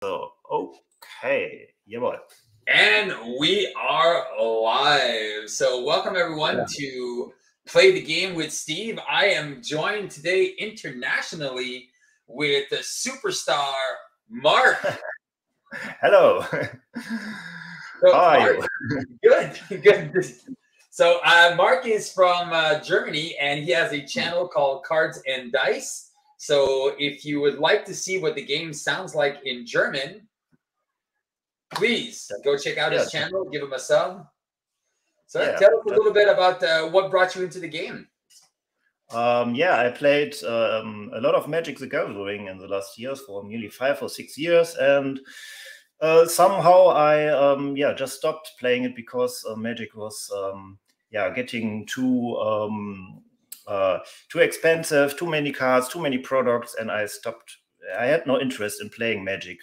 So, okay, jawohl. And we are live. So welcome everyone to Play the Game with Steve. I am joined today internationally with the superstar Mark. Hello. So How are Mark, you? good. So Mark is from Germany and he has a channel called Cards and Dice. So if you would like to see what the game sounds like in German, please go check out his channel, give him a sub. So tell us a little bit about what brought you into the game. I played a lot of Magic the Gathering in the last years, for nearly 5 or 6 years, and somehow I just stopped playing it because Magic was getting too expensive, too many cards, too many products, and I stopped. I had no interest in playing Magic.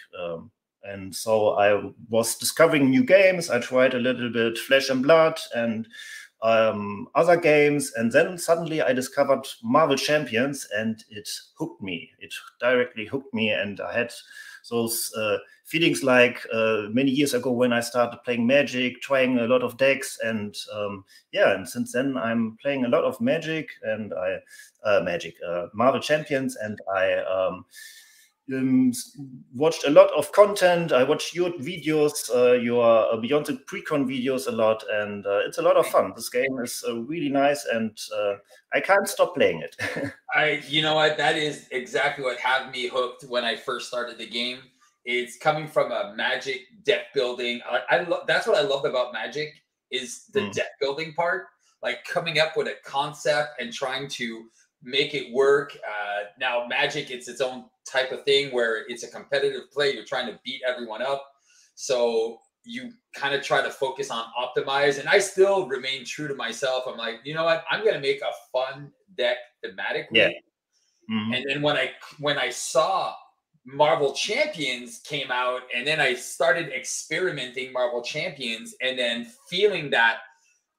And so I was discovering new games. I tried a little bit Flesh and Blood and other games. And then suddenly I discovered Marvel Champions and it hooked me. It directly hooked me. And I had those feelings like many years ago when I started playing Magic, trying a lot of decks. And and since then I'm playing a lot of Magic and Marvel Champions. And I watched a lot of content. I watched your videos, your Beyond the Precon videos a lot, and it's a lot of fun. This game is really nice, and I can't stop playing it. You know what? That is exactly what had me hooked when I first started the game. It's coming from a Magic deck building. That's what I loved about Magic is the deck building part, like coming up with a concept and trying to make it work. Now Magic, it's its own type of thing where it's a competitive play. You're trying to beat everyone up. So you kind of try to focus on optimize. And I still remain true to myself. I'm like, you know what? I'm going to make a fun deck thematically. Yeah. And then when I saw Marvel Champions came out and then I started experimenting Marvel Champions and then feeling that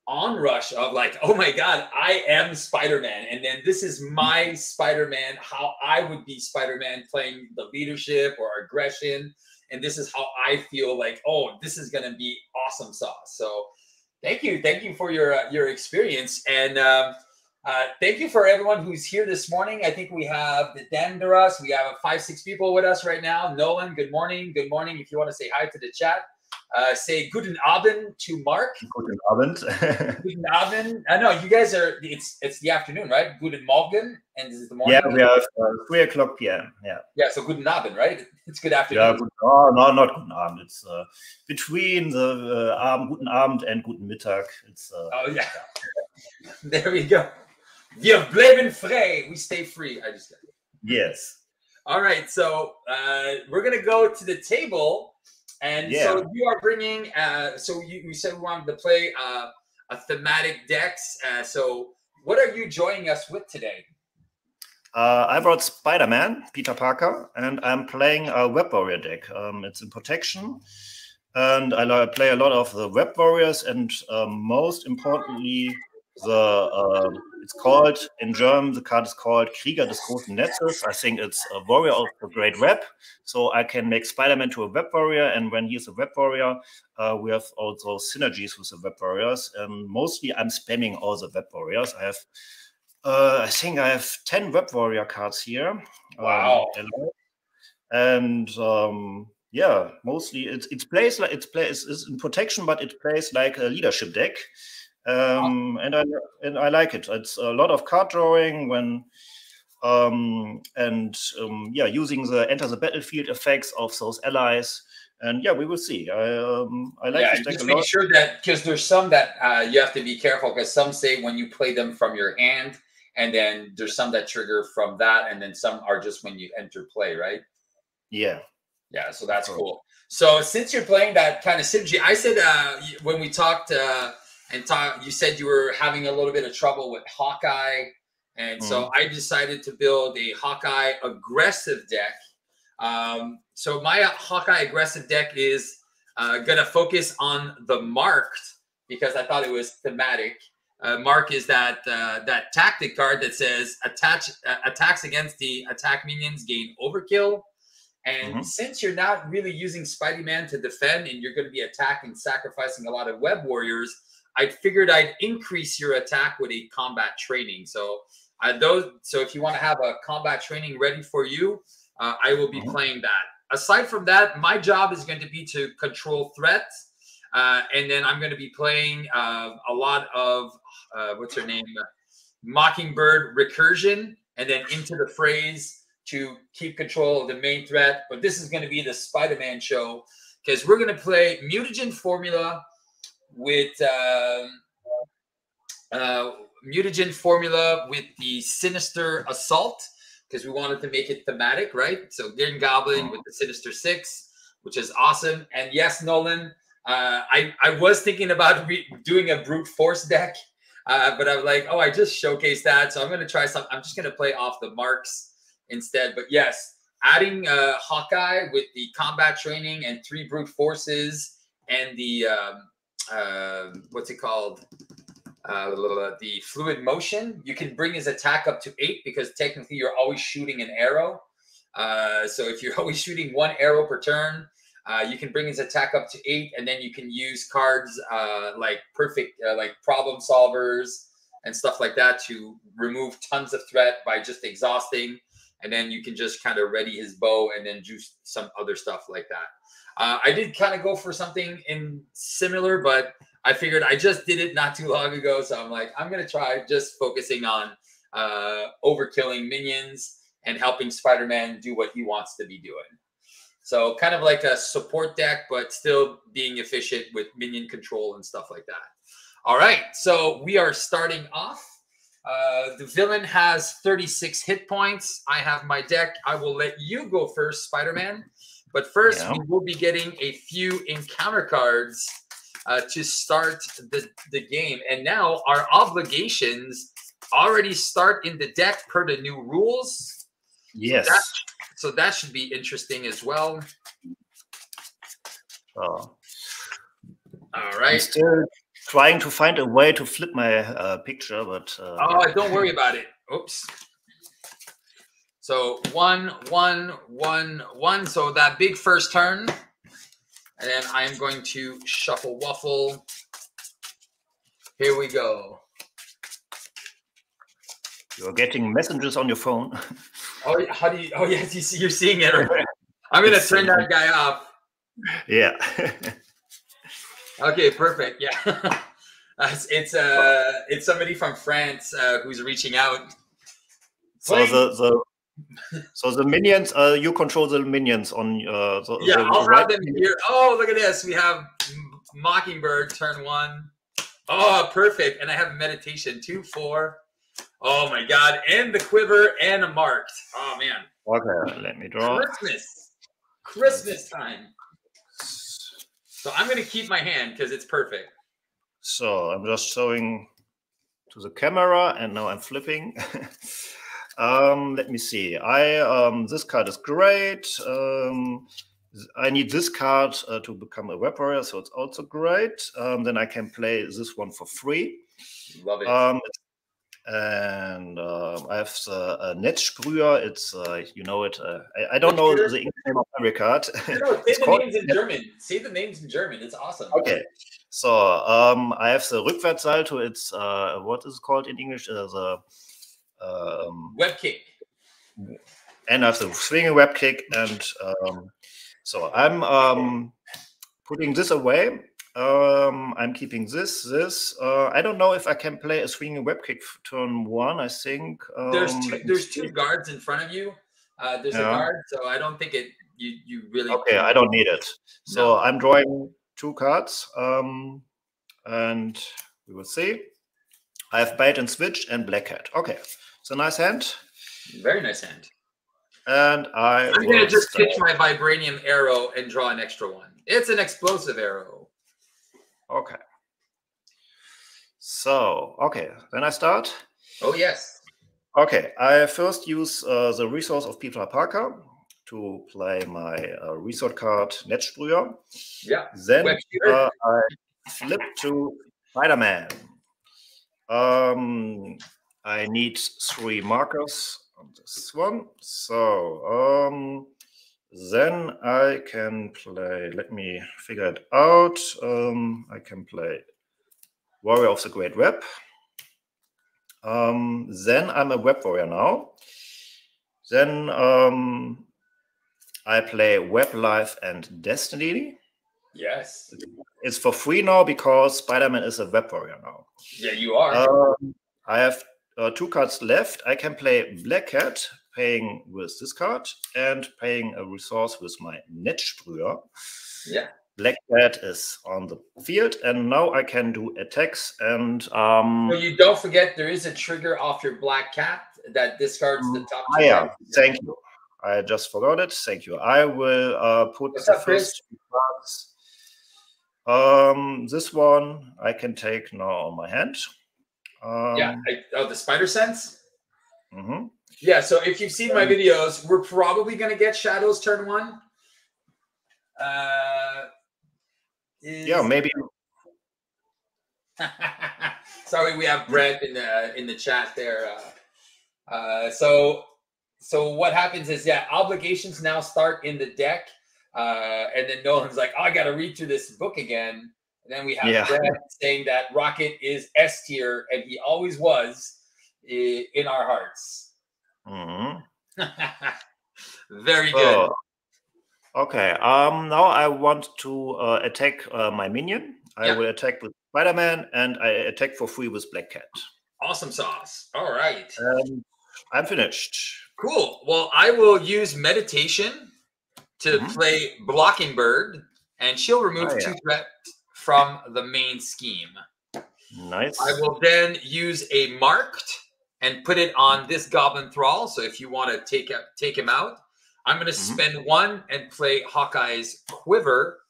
onrush of like, oh my God, I am Spider-Man. And then this is my Spider-Man, how I would be Spider-Man playing the leadership or aggression. And this is how I feel like, oh, this is going to be awesome sauce. So thank you for your experience. And thank you for everyone who's here this morning. I think we have the Dandaras. We have 5-6 people with us right now. Nolan, good morning. Good morning. If you want to say hi to the chat. Say guten Abend to Mark. Guten Abend. Guten Abend. I know you guys are. It's the afternoon, right? Guten Morgen, and this is the morning. Yeah, we have 3 o'clock p.m. Yeah. Yeah. So guten Abend, right? It's good afternoon. Yeah. No, not guten Abend. It's between the guten Abend and guten Mittag. It's. Oh yeah. There we go. Wir bleiben frei. We stay free. I just. Yes. All right. So we're gonna go to the table. And so you are bringing, so you said we wanted to play a thematic decks. So what are you joining us with today? I brought Spider-Man, Peter Parker, and I'm playing a Web Warrior deck. It's in protection, and I play a lot of the Web Warriors, and most importantly, it's called, in German, the card is called Krieger des großen Netzes. I think it's a warrior of the great web. So I can make Spider-Man to a web warrior, and when he's a web warrior, we have also synergies with the web warriors. And mostly I'm spamming all the web warriors. I think I have 10 web warrior cards here. Wow. And mostly it's in protection, but it plays like a leadership deck. And I like it. It's a lot of card drawing using the enter the battlefield effects of those allies. And we will see. I like this deck just a make lot. sure that, because there's some that you have to be careful, because some say when you play them from your hand, and then there's some that trigger from that, and then some are just when you enter play, right? Yeah. Yeah, so that's cool. So since you're playing that kind of synergy, I said when we talked you said you were having a little bit of trouble with Hawkeye, and so I decided to build a Hawkeye aggressive deck. So my Hawkeye aggressive deck is going to focus on the marked, because I thought it was thematic. Mark is that tactic card that says attacks against the attack minions gain overkill. And since you're not really using Spidey-Man to defend and you're going to be attacking, sacrificing a lot of web warriors, I figured I'd increase your attack with a combat training. So so if you want to have a combat training ready for you, I will be playing that. Aside from that, my job is going to be to control threats. And then I'm going to be playing a lot of, what's her name? Mockingbird recursion, and then into the phrase to keep control of the main threat. But this is going to be the Spider-Man show because we're going to play mutagen formula with the Sinister Assault because we wanted to make it thematic, right? So Green Goblin with the Sinister Six, which is awesome. And yes, Nolan, I was thinking about doing a brute force deck. But I was like, oh, I just showcased that. So I'm going to try something. I'm just going to play off the marks instead. But yes, adding Hawkeye with the combat training and 3 brute forces and the, what's it called? The fluid motion. You can bring his attack up to 8 because technically you're always shooting an arrow. So if you're always shooting 1 arrow per turn, you can bring his attack up to 8, and then you can use cards like problem solvers and stuff like that to remove tons of threat by just exhausting. And then you can just kind of ready his bow and then do some other stuff like that. I did kind of go for something similar, but I figured I just did it not too long ago. So I'm like, I'm going to try just focusing on overkilling minions and helping Spider-Man do what he wants to be doing. So kind of like a support deck, but still being efficient with minion control and stuff like that. All right, so we are starting off. The villain has 36 hit points. I have my deck. I will let you go first, Spider-Man. But first, we will be getting a few encounter cards to start the game. And now our obligations already start in the deck per the new rules. Yes. So that should be interesting as well. Oh. All right. I'm still trying to find a way to flip my picture, but don't worry about it. Oops. So 1, 1, 1, 1. So that big first turn, and then I'm going to shuffle waffle. Here we go. You're getting messages on your phone. Oh, how do you? Oh, yes, you're seeing it. I'm gonna turn that guy off. Yeah. Okay, perfect. Yeah, it's somebody from France who's reaching out. So the minions, you control the minions on. I'll have them here. Oh, look at this. We have Mockingbird turn 1. Oh, perfect. And I have meditation 2, 4. Oh my God! And the quiver and a marked. Oh man. Okay, let me draw. Christmas time. So I'm going to keep my hand because it's perfect. So I'm just showing to the camera, and now I'm flipping. Let me see. This card is great. I need this card to become a web warrior, so it's also great. Then I can play this one for free. Love it. And I have the Netzsprüher. It's you know it. I don't know the English name of every card. No, say the names in German. Say the names in German. It's awesome. Okay. So I have the Rückwärtssalto. It's what is it called in English? The web kick. And I have the swinging web kick. And so I'm putting this away. I'm keeping this. I don't know if I can play a swinging web kick turn 1. I think there's 2 guards in front of you. There's a guard, so I don't think you really. Okay, I don't need it. So I'm drawing 2 cards, and we will see. I have bait and switch and black hat. Okay, it's a nice hand. Very nice hand. And I'm gonna just pitch my vibranium arrow and draw an extra 1. It's an explosive arrow. Okay. So, okay, then I start. Oh, yes. Okay, I first use the resource of Peter Parker to play my resource card Netzsprüher. Yeah. Then I flip to Spider-Man. I need 3 markers on this one. So Then I can play, let me figure it out. I can play Warrior of the Great Web. Then I'm a Web Warrior now. Then I play Web Life and Destiny. Yes. It's for free now because Spider-Man is a Web Warrior now. Yeah, you are. I have 2 cards left. I can play Black Cat, paying with this card, and paying a resource with my Netzsprüher. Yeah. Black Cat is on the field, and now I can do attacks. And So you don't forget there is a trigger off your Black Cat that discards the top 2. Yeah, thank you. I just forgot it. Thank you. I will put What's the up, Chris? first 2 cards. This one I can take now on my hand. Yeah. The Spider Sense? Mm-hmm. Yeah, so if you've seen my videos, we're probably going to get Shadows turn 1. Yeah, maybe. Sorry, we have Brett in the chat there. So what happens is, yeah, obligations now start in the deck, and then Nolan's like, oh, I got to read through this book again. And then we have Brett saying that Rocket is S tier, and he always was in our hearts. Mm-hmm. Very good. Okay. Now I want to attack my minion. I will attack with Spider-Man, and I attack for free with Black Cat. Awesome sauce. All right. I'm finished. Cool. Well, I will use meditation to play Blocking Bird, and she'll remove 2 threats from the main scheme. Nice. I will then use a marked and put it on this Goblin Thrall. So if you want to take him out, I'm going to spend 1 and play Hawkeye's Quiver.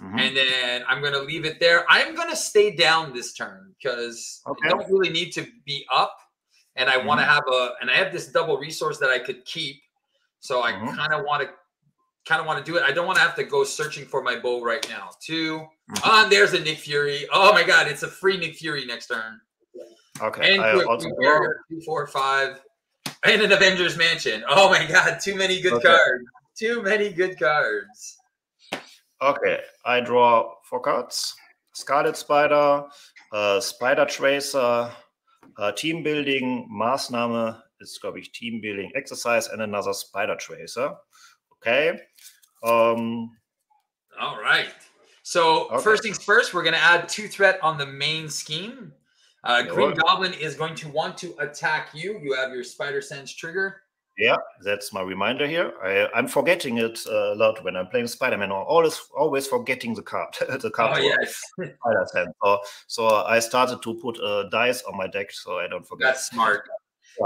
And then I'm going to leave it there. I'm going to stay down this turn because I don't really need to be up. And I want to have and I have this double resource that I could keep. So I kind of want to do it. I don't want to have to go searching for my bow right now. 2. And there's a Nick Fury. Oh my God, it's a free Nick Fury next turn. Okay. And quick barrier, 2, 4, 5. And an Avengers Mansion. Oh my God, too many good cards. Too many good cards. Okay, I draw 4 cards. Scarlet Spider, Spider Tracer, Team Building Maßnahme ist, glaube ich, Team Building Exercise, and another Spider Tracer. Okay. All right. So first things first, we're going to add 2 threat on the main scheme. Green Goblin is going to want to attack you. You have your Spider Sense trigger. Yeah, that's my reminder here. I'm forgetting it a lot when I'm playing Spider-Man. Always forgetting the card. The card. Oh yes. Spider Sense. So I started to put dice on my deck so I don't forget. That's smart.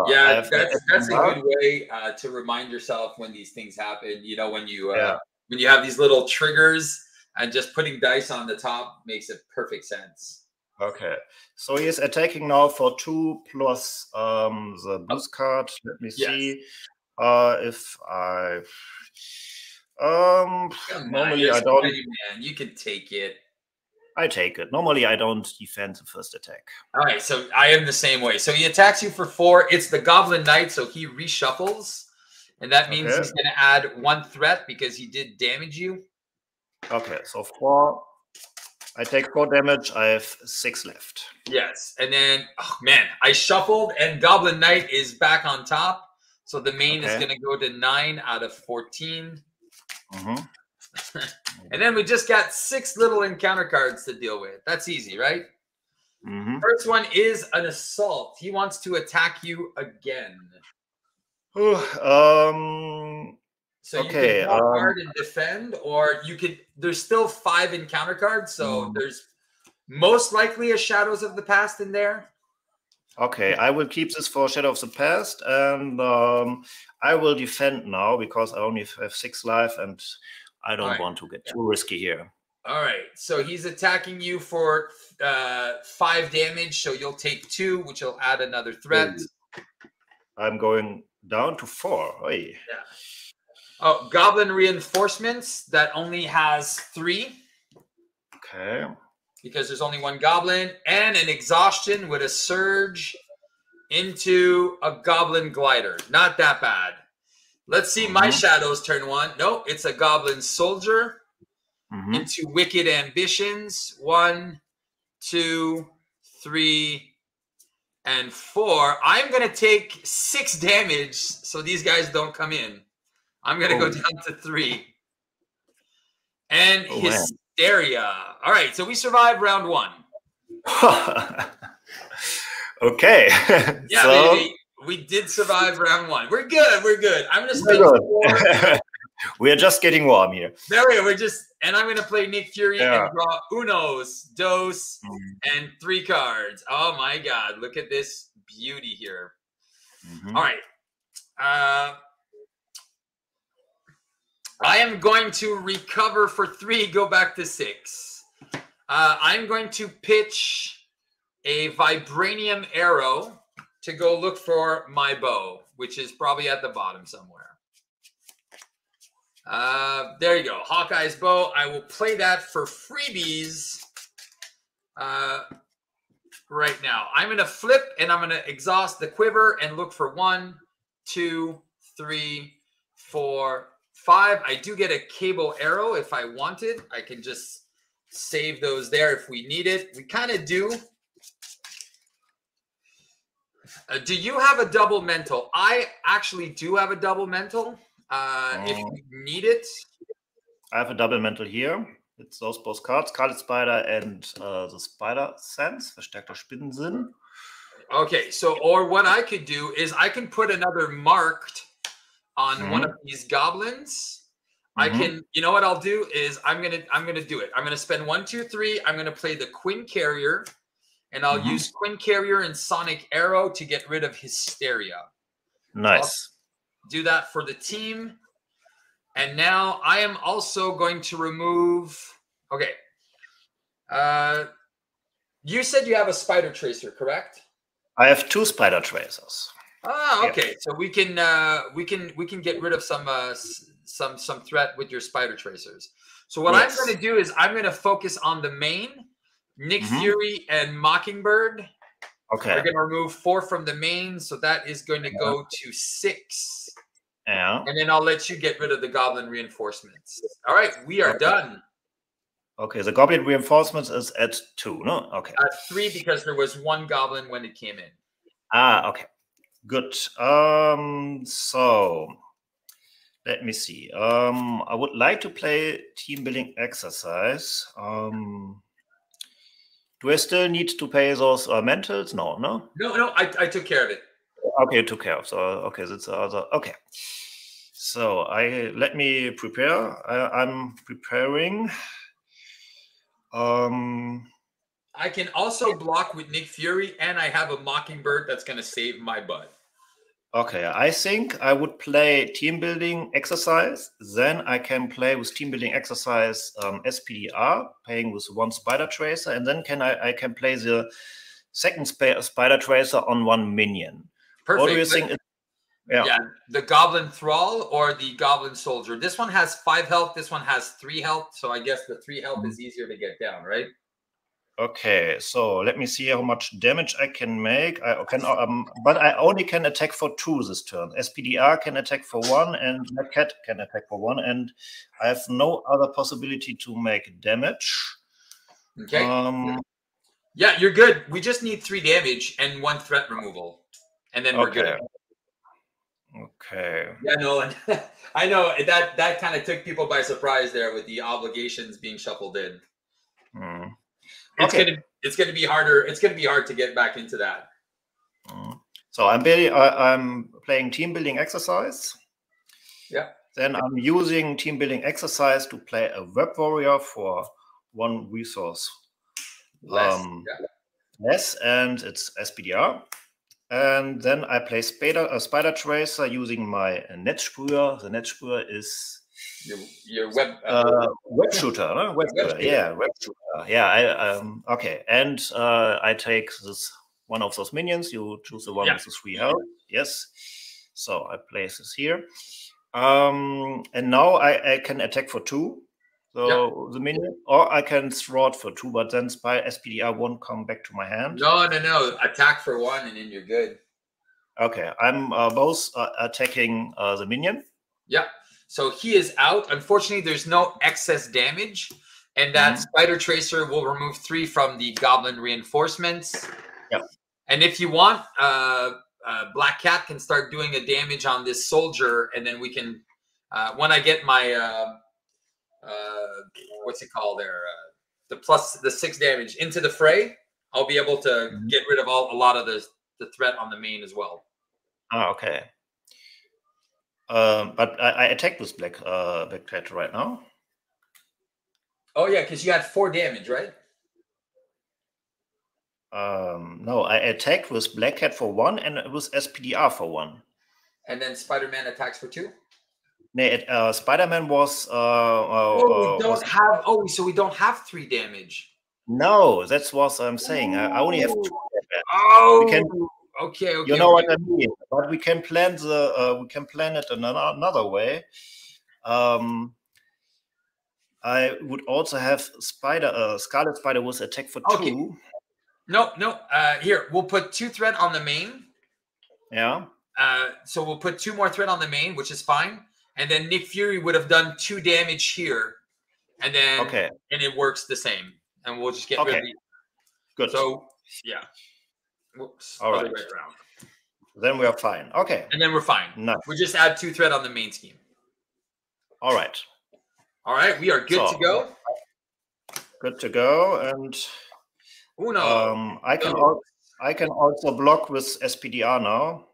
Yeah, that's a good way to remind yourself when these things happen. You know, when you have these little triggers, and just putting dice on the top makes it perfect sense. Okay, so he is attacking now for 2 plus the boost card. Let me see if I normally I don't. Man, you can take it. I take it. Normally I don't defend the first attack. All right, so I am the same way. So he attacks you for 4. It's the Goblin Knight, so he reshuffles, and that means he's going to add 1 threat because he did damage you. Okay, so 4. I take 4 damage. I have 6 left. Yes. And then, oh man, I shuffled and Goblin Knight is back on top. So the main is going to go to 9 out of 14. And then we just got 6 little encounter cards to deal with. That's easy, right? First one is an assault. He wants to attack you again. So you can draw a card and defend, or you could. There's still 5 encounter cards, so there's most likely a Shadows of the Past in there. Okay, I will keep this for Shadow of the Past, and I will defend now because I only have 6 life, and I don't want to get too risky here. All right, so he's attacking you for 5 damage, so you'll take 2, which will add another threat. I'm going down to 4. Oy. Yeah. Oh, Goblin Reinforcements, that only has 3. Okay. Because there's only 1 Goblin. And an Exhaustion with a Surge into a Goblin Glider. Not that bad. Let's see my shadows turn 1. No, it's a goblin soldier into wicked ambitions. 1, 2, 3, and 4. I'm going to take 6 damage so these guys don't come in. I'm going to go down to 3. And hysteria. All right, so we survived round 1. Okay. Yeah, so, baby. We did survive round 1. We're good. We're good. I'm going to spend 4. We're just getting warm here. There we go. And I'm going to play Nick Fury and draw unos, dos, and 3 cards. Oh my God. Look at this beauty here. All right. I am going to recover for 3, go back to 6. I'm going to pitch a vibranium arrow to go look for my bow, which is probably at the bottom somewhere. There you go. Hawkeye's bow. I will play that for freebies right now. I'm going to flip and I'm going to exhaust the quiver and look for 1, 2, 3, 4, 5. I do get a cable arrow if I wanted. I can just save those there if we need it. We kind of do. Do you have a double mental? I actually do have a double mental. If you need it. I have a double mental here. It's those both cards, Scarlet Spider and the Spider Sense, verstärkter Spinnensinn. Okay, so or what I could do is I can put another marked on one of these goblins. I can, you know what I'll do is I'm gonna do it. I'm gonna spend 1, 2, 3. I'm gonna play the Quinn Carrier, and I'll use Quinn Carrier and Sonic Arrow to get rid of Hysteria. Nice. I'll do that for the team. And now I am also going to remove. Okay. You said you have a Spider Tracer, correct? I have 2 Spider Tracers. Ah, okay. Yeah. So we can get rid of some threat with your Spider Tracers. So what I'm going to do is I'm going to focus on the main, Nick Fury and Mockingbird. Okay. We're going to remove 4 from the main, so that is going to go to 6. Yeah. And then I'll let you get rid of the Goblin reinforcements. All right, we are done. Okay, the Goblin reinforcements is at 2, no? Okay. At 3 because there was 1 Goblin when it came in. Ah, okay. Good. So let me see. I would like to play team building exercise. Do I still need to pay those mentals? No. No, I took care of it. Okay, you took care of. So okay, that's other. Okay. So let me prepare. I'm preparing. I can also block with Nick Fury, and I have a Mockingbird that's going to save my butt. Okay, I think I would play team building exercise. Then I can play with team building exercise SPDR, playing with 1 Spider Tracer, and then I can play the second Spider Tracer on 1 minion. Perfect. What do you think? Yeah, the Goblin Thrall or the Goblin Soldier. This one has 5 health. This one has 3 health. So I guess the 3 health is easier to get down, right? Okay, so let me see how much damage I can make. I can, but I only can attack for 2 this turn. SPDR can attack for 1, and Mad Cat can attack for 1, and I have no other possibility to make damage. Okay. Yeah, you're good. We just need 3 damage and 1 threat removal, and then we're good. Okay. Yeah, Nolan. I know that kind of took people by surprise there with the obligations being shuffled in. It's gonna be harder. It's gonna be hard to get back into that. So I'm playing team building exercise. Yeah. Then I'm using team building exercise to play a web warrior for 1 resource less, and it's SPDR. And then I play Spider Tracer using my Netzsprüher. The Netzsprüher is your web shooter, no? Web shooter. Yeah, web shooter. Yeah. Okay, and I take this one of those minions. You choose the one with the 3 health. Yes. So I place this here. And now I can attack for 2. So the minion, or I can throw it for 2, but then SPDR won't come back to my hand. No. Attack for 1, and then you're good. Okay, I'm both attacking the minion. Yeah. So he is out. Unfortunately, there's no excess damage. And that Spider Tracer will remove 3 from the Goblin reinforcements. Yep. And if you want, Black Cat can start doing a damage on this soldier. And then we can, when I get my, what's it called there? The 6 damage into the fray, I'll be able to get rid of a lot of the threat on the main as well. Ah, okay. But I attacked with Black Cat right now. Oh yeah, because you had 4 damage, right? No, I attacked with Black Cat for 1 and it was SPDR for 1. And then Spider-Man attacks for 2? No, Spider-Man was... so we don't have 3 damage. No, that's what I'm saying. I only have 2 damage. Oh, okay. You know what I mean? But we can plan it another way. I would also have Scarlet Spider with attack for 2. No. Here, we'll put 2 threat on the main. Yeah. So we'll put 2 more threat on the main, which is fine. And then Nick Fury would have done 2 damage here. And then and it works the same. And we'll just get rid of the... Good. So, yeah. Whoops. All right. Way around. Then we are fine. Okay. And then we're fine. Nice. We just add 2 threat on the main scheme. All right. All right. We are good to go. Good to go. And I can also block with SPDR now.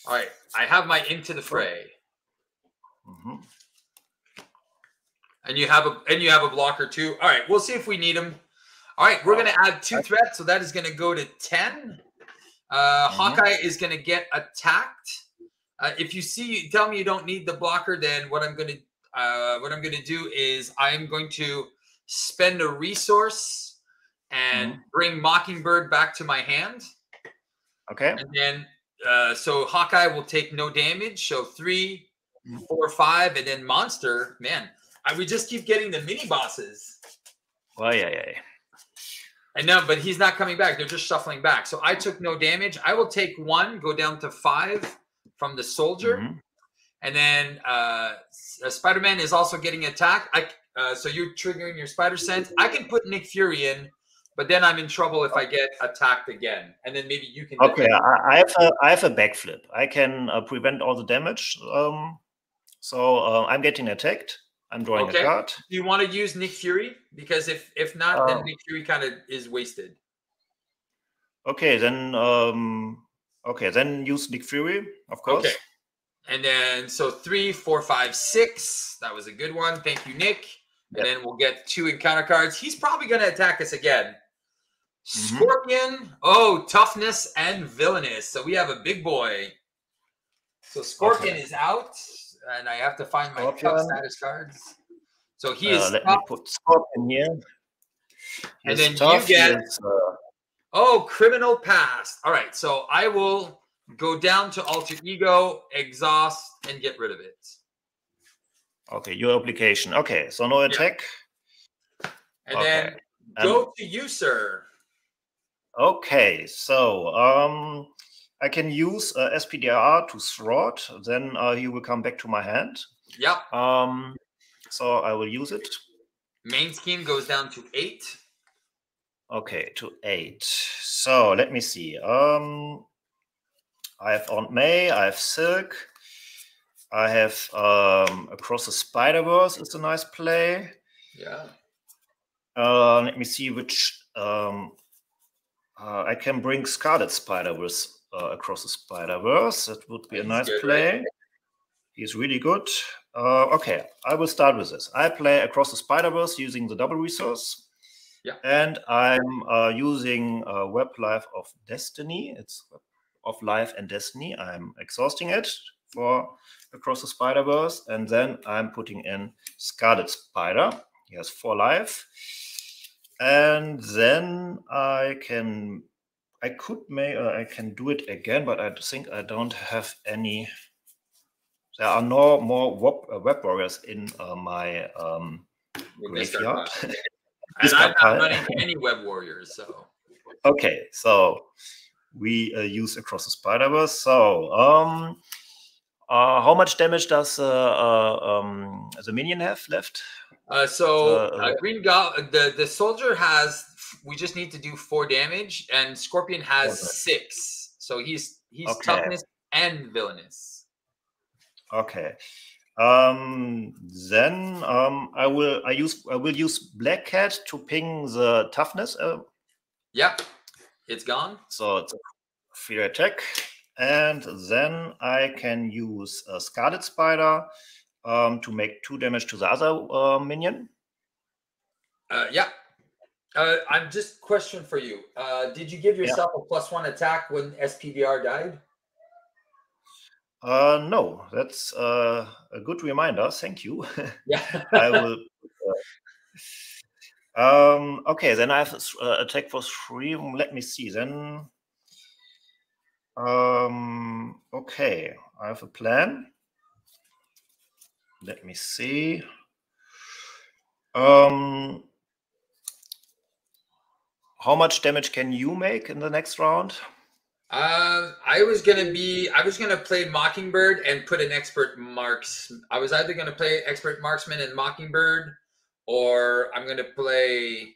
All right. I have my into the fray. And you have a blocker too. All right. We'll see if we need him. All right. We're gonna add 2 threats, so that is gonna go to 10. Hawkeye is gonna get attacked. If you tell me you don't need the blocker, then what I'm gonna do is I'm going to spend a resource and bring Mockingbird back to my hand. Okay. And then so Hawkeye will take no damage. So 3, 4, 5, and then Monster. Man, we just keep getting the mini bosses. Well, yeah. I know, but he's not coming back. They're just shuffling back. So I took no damage. I will take 1, go down to 5 from the soldier. And then Spider-Man is also getting attacked. So you're triggering your spider sense. I can put Nick Fury in, but then I'm in trouble if I get attacked again. And then maybe you can... Okay, I have a backflip. I can prevent all the damage. So I'm getting attacked. I'm drawing a card. Do you want to use Nick Fury? Because if not, then Nick Fury kind of is wasted. Okay, then use Nick Fury, of course. Okay. And then so 3, 4, 5, 6. That was a good one. Thank you, Nick. And then we'll get 2 encounter cards. He's probably going to attack us again. Scorpion. Oh, toughness and villainous. So we have a big boy. So Scorpion is out. And I have to find my tough status cards. So he is let me put Scorpion here. And then you get... criminal past. All right. So I will go down to alter ego, exhaust, and get rid of it. Okay, your application. Okay, so no attack. And then go to you, sir. Okay, so I can use SPDR to thwart. Then he will come back to my hand. Yep. So I will use it. Main scheme goes down to 8. Okay, to 8. So let me see. I have Aunt May, I have Silk, I have Across the Spider-Verse is a nice play. Yeah. Let me see which I can bring Scarlet Spider-Verse Across the Spider-Verse. That would be a nice play. Right? He's really good. Okay, I will start with this. I play Across the Spider-Verse using the double resource. Yeah. And I'm using Web Life of Destiny. It's of Life and Destiny. I'm exhausting it for Across the Spider-Verse. And then I'm putting in Scarlet Spider. He has 4 life. And then I can do it again, but I think I don't have any. There are no more web warriors in my graveyard. And I'm not running any web warriors, so. Okay, so we use Across the Spider-Verse. So How much damage does the minion have left? Green Goblin, the soldier has. We just need to do 4 damage, and Scorpion has 6. So he's Okay. toughness and villainous. Okay. Then I will use Black Cat to ping the toughness. Yep, it's gone. So it's a free attack, and then I can use a Scarlet Spider to make 2 damage to the other minion. Yeah. I'm just question for you. Did you give yourself a +1 attack when SPDR died? No, that's a good reminder. Thank you. Yeah. I will. Okay, then I have attack for 3. Let me see. Then, okay, I have a plan. Let me see. How much damage can you make in the next round? I was gonna play Mockingbird and put an expert marks. I was either gonna play expert marksman and Mockingbird, or I'm gonna play.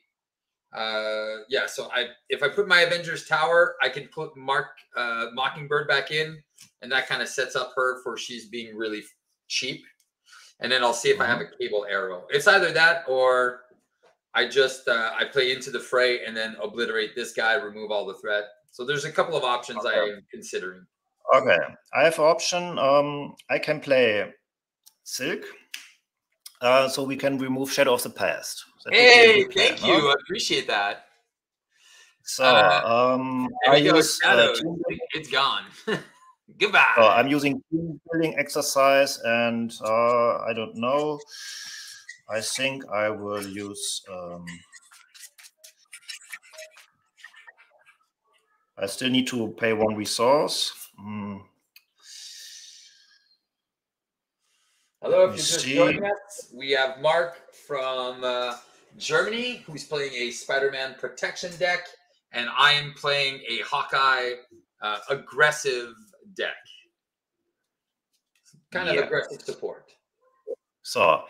So if I put my Avengers Tower, I can put Mockingbird back in, and that kind of sets up her for she's being really cheap. And then I'll see if I have a cable arrow. It's either that or I just I play into the fray and then obliterate this guy, remove all the threat. So there's a couple of options I am considering. Okay, I have an option. I can play Silk, so we can remove Shadow of the Past. Hey, thank you. I appreciate that. So I use it's gone. Goodbye. So I'm using team building exercise, and I don't know. I think I will use. I still need to pay 1 resource. Hello, if you're just joining us, we have Mark from Germany, who's playing a Spider-Man protection deck, and I am playing a Hawkeye aggressive deck. Kind of aggressive support. So,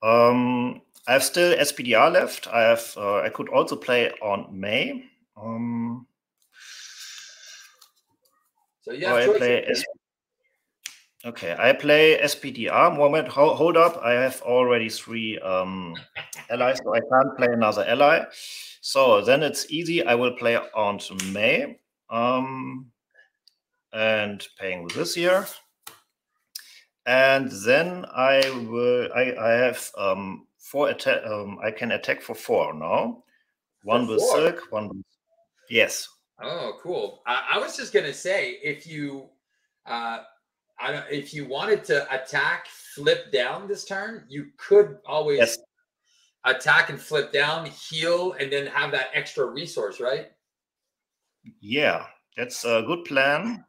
I have still SPDR left. I have. I could also play on May. So you have choices. Okay, I play SPDR. Moment, hold up. I have already 3 allies, so I can't play another ally. So then it's easy. I will play on May, and paying with this here. And then I have 4 attack. I can attack for 4 now. 1 with Silk, 1 with... Yes. Oh, cool. I was just gonna say, if you if you wanted to attack flip down this turn, you could always attack and flip down, heal, and then have that extra resource, right? Yeah, that's a good plan.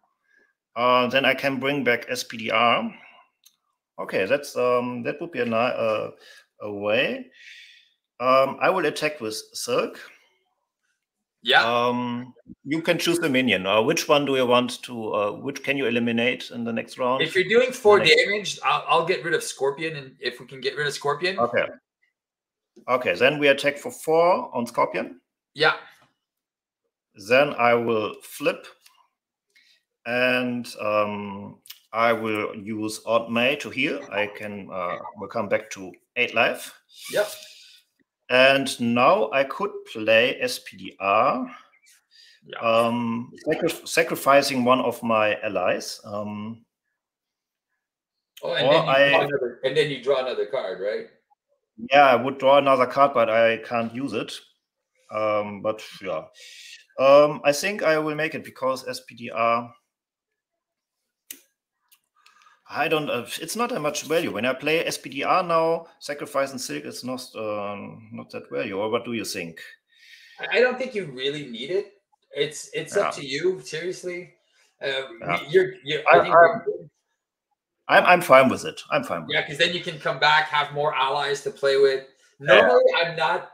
Then I can bring back SPDR. Okay, that's that would be a way. I will attack with Silk. Yeah. You can choose the minion. Which one do you want to? Which can you eliminate in the next round? If you're doing 4 damage, I'll get rid of Scorpion, and if we can get rid of Scorpion. Okay. Okay, then we attack for 4 on Scorpion. Yeah. Then I will flip, and I will use Odd May to heal. I can will come back to 8 life. Yep. And now I could play SPDR, sacrificing 1 of my allies. And then you draw another card, right? Yeah, I would draw another card, but I can't use it. But yeah, I think I will make it because SPDR. I don't. It's not that much value when I play SPDR now. Sacrifice and Silk is not that value. Or what do you think? I don't think you really need it. It's up to you. Seriously, I'm fine with it. I'm fine with it. Yeah, because then you can come back, have more allies to play with. Normally, I'm not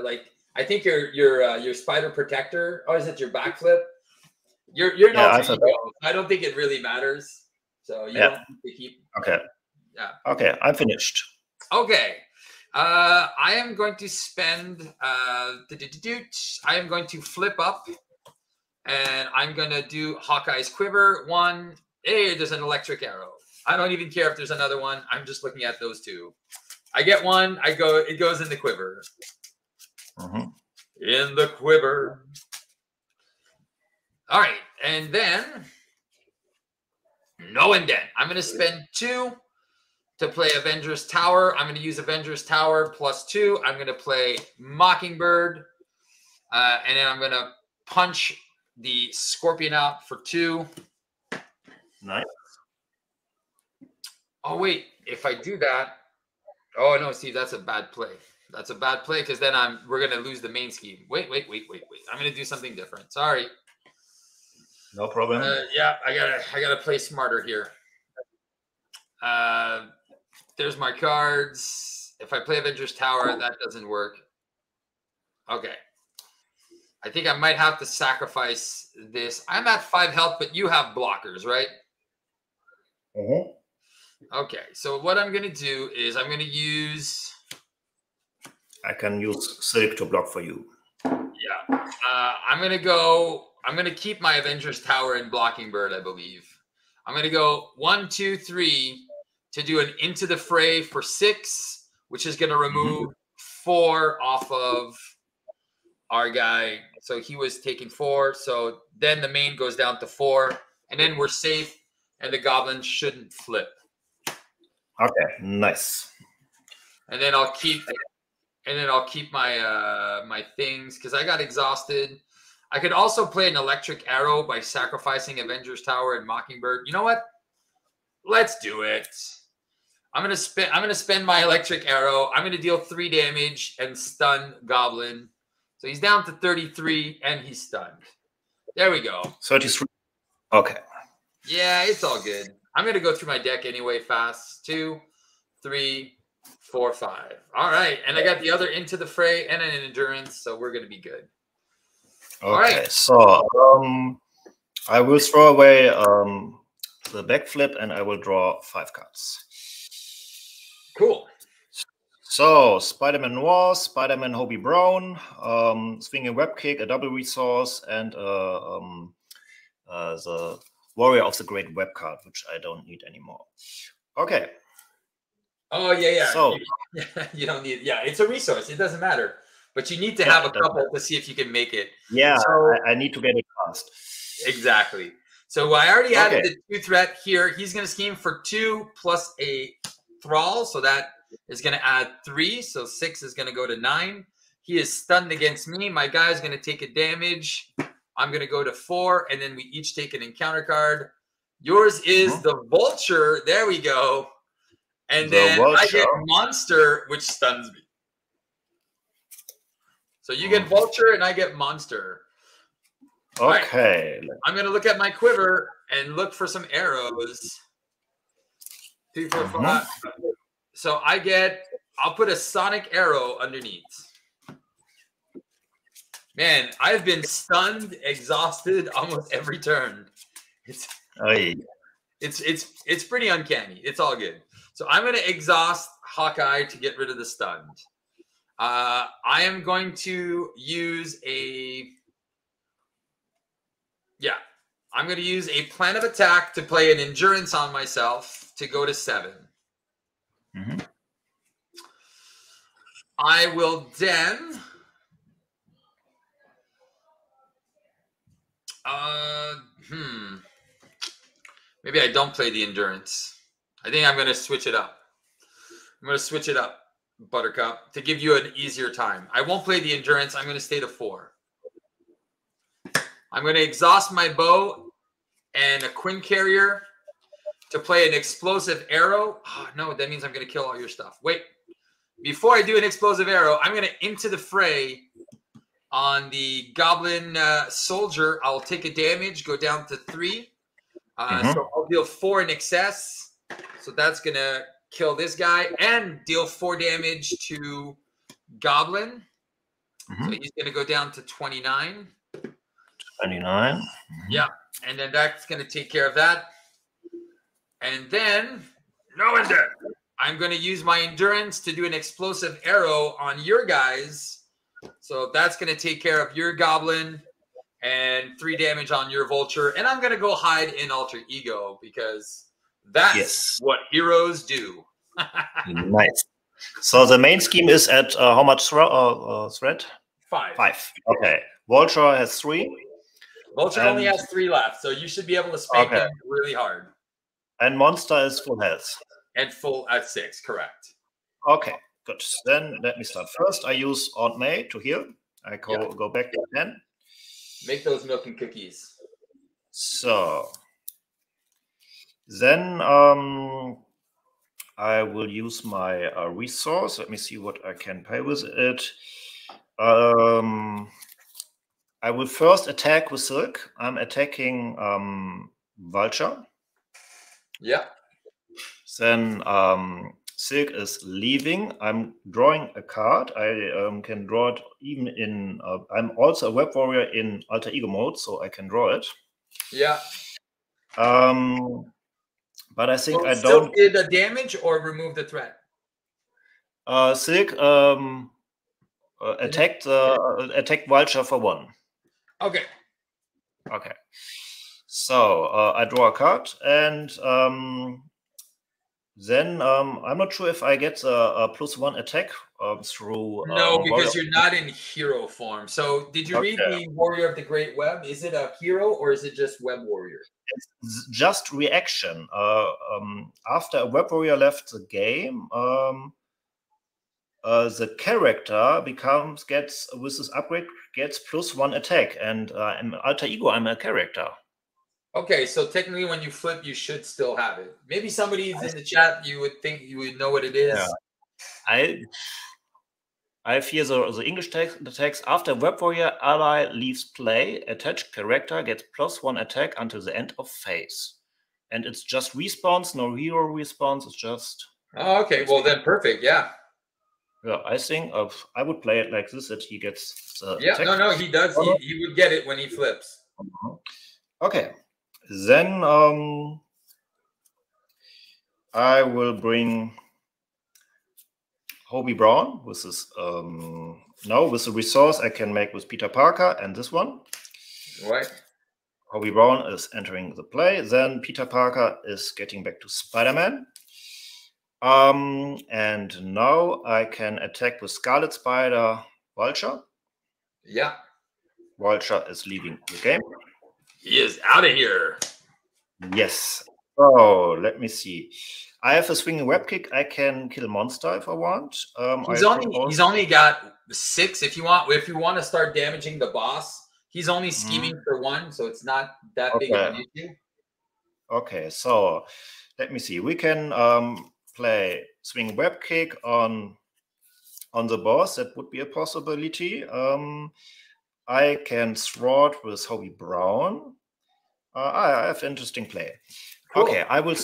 like, I think your Spider Protector, or is it your backflip? You're not. I don't think it really matters. So you don't need to keep. Okay. Yeah. Okay, I'm finished. Okay. I am going to spend. I am going to flip up, and I'm going to do Hawkeye's Quiver. One. Hey, there's an electric arrow. I don't even care if there's another one. I'm just looking at those two. I get one. It goes in the quiver. In the quiver. All right, and then no indent. I'm going to spend 2 to play Avengers Tower. I'm going to use Avengers Tower +2. I'm going to play Mockingbird, and then I'm going to punch the Scorpion out for 2. Nice. Oh wait, if I do that, oh no, see, that's a bad play. That's a bad play because then we're going to lose the main scheme. Wait. I'm going to do something different. Sorry. No problem. Yeah, I gotta play smarter here. There's my cards. If I play Avengers Tower, that doesn't work. Okay. I think I might have to sacrifice this. I'm at 5 health, but you have blockers, right? Okay, so what I'm going to do is I'm going to use... I can use Silk to block for you. Yeah. I'm going to keep my Avengers Tower and Blocking Bird, I believe. I'm going to go 1, 2, 3 to do an Into the Fray for 6, which is going to remove 4 off of our guy. So he was taking 4. So then the main goes down to 4. And then we're safe, and the goblin shouldn't flip. Okay, nice. And then I'll keep my my things because I got exhausted. I could also play an electric arrow by sacrificing Avengers Tower and Mockingbird. You know what? Let's do it. I'm gonna spend my electric arrow. I'm gonna deal 3 damage and stun Goblin. So he's down to 33 and he's stunned. There we go. 33. Okay. Yeah, it's all good. I'm gonna go through my deck anyway fast. 2, 3, 4, 5. All right, and I got the other Into the Fray and an Endurance, so we're gonna be good. Okay, all right. So I will throw away the backflip and I will draw 5 cards. Cool. So Spider-Man Noir, Spider-Man Hobie Brown, Swinging Web Kick, a double resource, and the Warrior of the Great Web card, which I don't need anymore. Okay. Oh yeah. So you don't need. Yeah, it's a resource. It doesn't matter, but you need to have a couple to see if you can make it. Yeah, so, I need to get it fast. Exactly. So I already added the 2 threat here. He's going to scheme for 2 plus a Thrall, so that is going to add 3. So 6 is going to go to 9. He is stunned against me. My guy is going to take a damage. I'm going to go to 4, and then we each take an encounter card. Yours is the Vulture. There we go. And then I get Monster, which stuns me. So you get Vulture, and I get Monster. Okay. Right. I'm going to look at my quiver and look for some arrows. 2, 4, 5. So I'll put a Sonic Arrow underneath. Man, I've been stunned, exhausted almost every turn. It's pretty uncanny. It's all good. So I'm going to exhaust Hawkeye to get rid of the stunned. I am going to use I'm going to use a plan of attack to play an endurance on myself to go to 7. I will then maybe I don't play the endurance. I think I'm going to switch it up. Buttercup, to give you an easier time. I won't play the endurance. I'm going to stay to 4. I'm going to exhaust my bow and a Quinn Carrier to play an explosive arrow. Oh, no, that means I'm going to kill all your stuff. Wait. Before I do an explosive arrow, I'm going to Into the Fray on the Goblin Soldier. I'll take a damage, go down to 3. So I'll deal 4 in excess. So that's going to kill this guy and deal 4 damage to Goblin. So he's going to go down to 29. 29. Yeah. And then that's going to take care of that. And then, no one dead. I'm going to use my endurance to do an explosive arrow on your guys. So that's going to take care of your goblin and 3 damage on your vulture. And I'm going to go hide in alter ego because that's what heroes do. Nice. So the main scheme is at how much threat? 5. 5. Okay. Vulture has 3. Vulture only has 3 left, so you should be able to spank him really hard. And monster is full health. And full at 6, correct. Okay, good. Then let me start. First, I use Aunt May to heal. I go back to 10. Make those milk and cookies. So then I will use my resource. Let me see what I can pay with it. I will first attack with Silk. I'm attacking Vulture. Yeah. Then Silk is leaving. I'm drawing a card. I can draw it even in. I'm also a web warrior in alter ego mode, so I can draw it. Yeah. But I think I Silk don't. Did the damage or remove the threat? Silk attacked Vulture for 1. Okay. Okay. So I draw a card, and then I'm not sure if I get a +1 attack through. No, because you're not in hero form. So did you read the Warrior of the Great Web? Is it a hero or is it just Web Warrior? It's just reaction. After a Web Warrior left the game, the character gets with this upgrade gets +1 attack, and in alter ego I'm a character. Okay, so technically when you flip, you should still have it. Maybe somebody's in the chat, you would think you would know what it is. Yeah. I fear the English text after Web Warrior ally leaves play, attached character gets +1 attack until the end of phase. And it's just respawns, no hero response, it's just... Oh, okay, well then perfect, yeah. Yeah, I think I would play it like this, that he gets yeah, attack. No, he does. He would get it when he flips. Okay. Then I will bring Hobie Brown with this. Now with the resource I can make with Peter Parker and this one. Right. Hobie Brown is entering the play. Then Peter Parker is getting back to Spider-Man. And now I can attack with Scarlet Spider Vulture. Yeah. Vulture is leaving the game. He is out of here. Yes. So let me see. I have a swinging web kick. I can kill monster if I want. He's only got 6. If you want to start damaging the boss, he's only scheming for 1, so it's not that big of an issue. Okay, so let me see. We can play swing web kick on the boss. That would be a possibility. I can thwart with Hobie Brown. I have interesting play. Cool. Okay, I will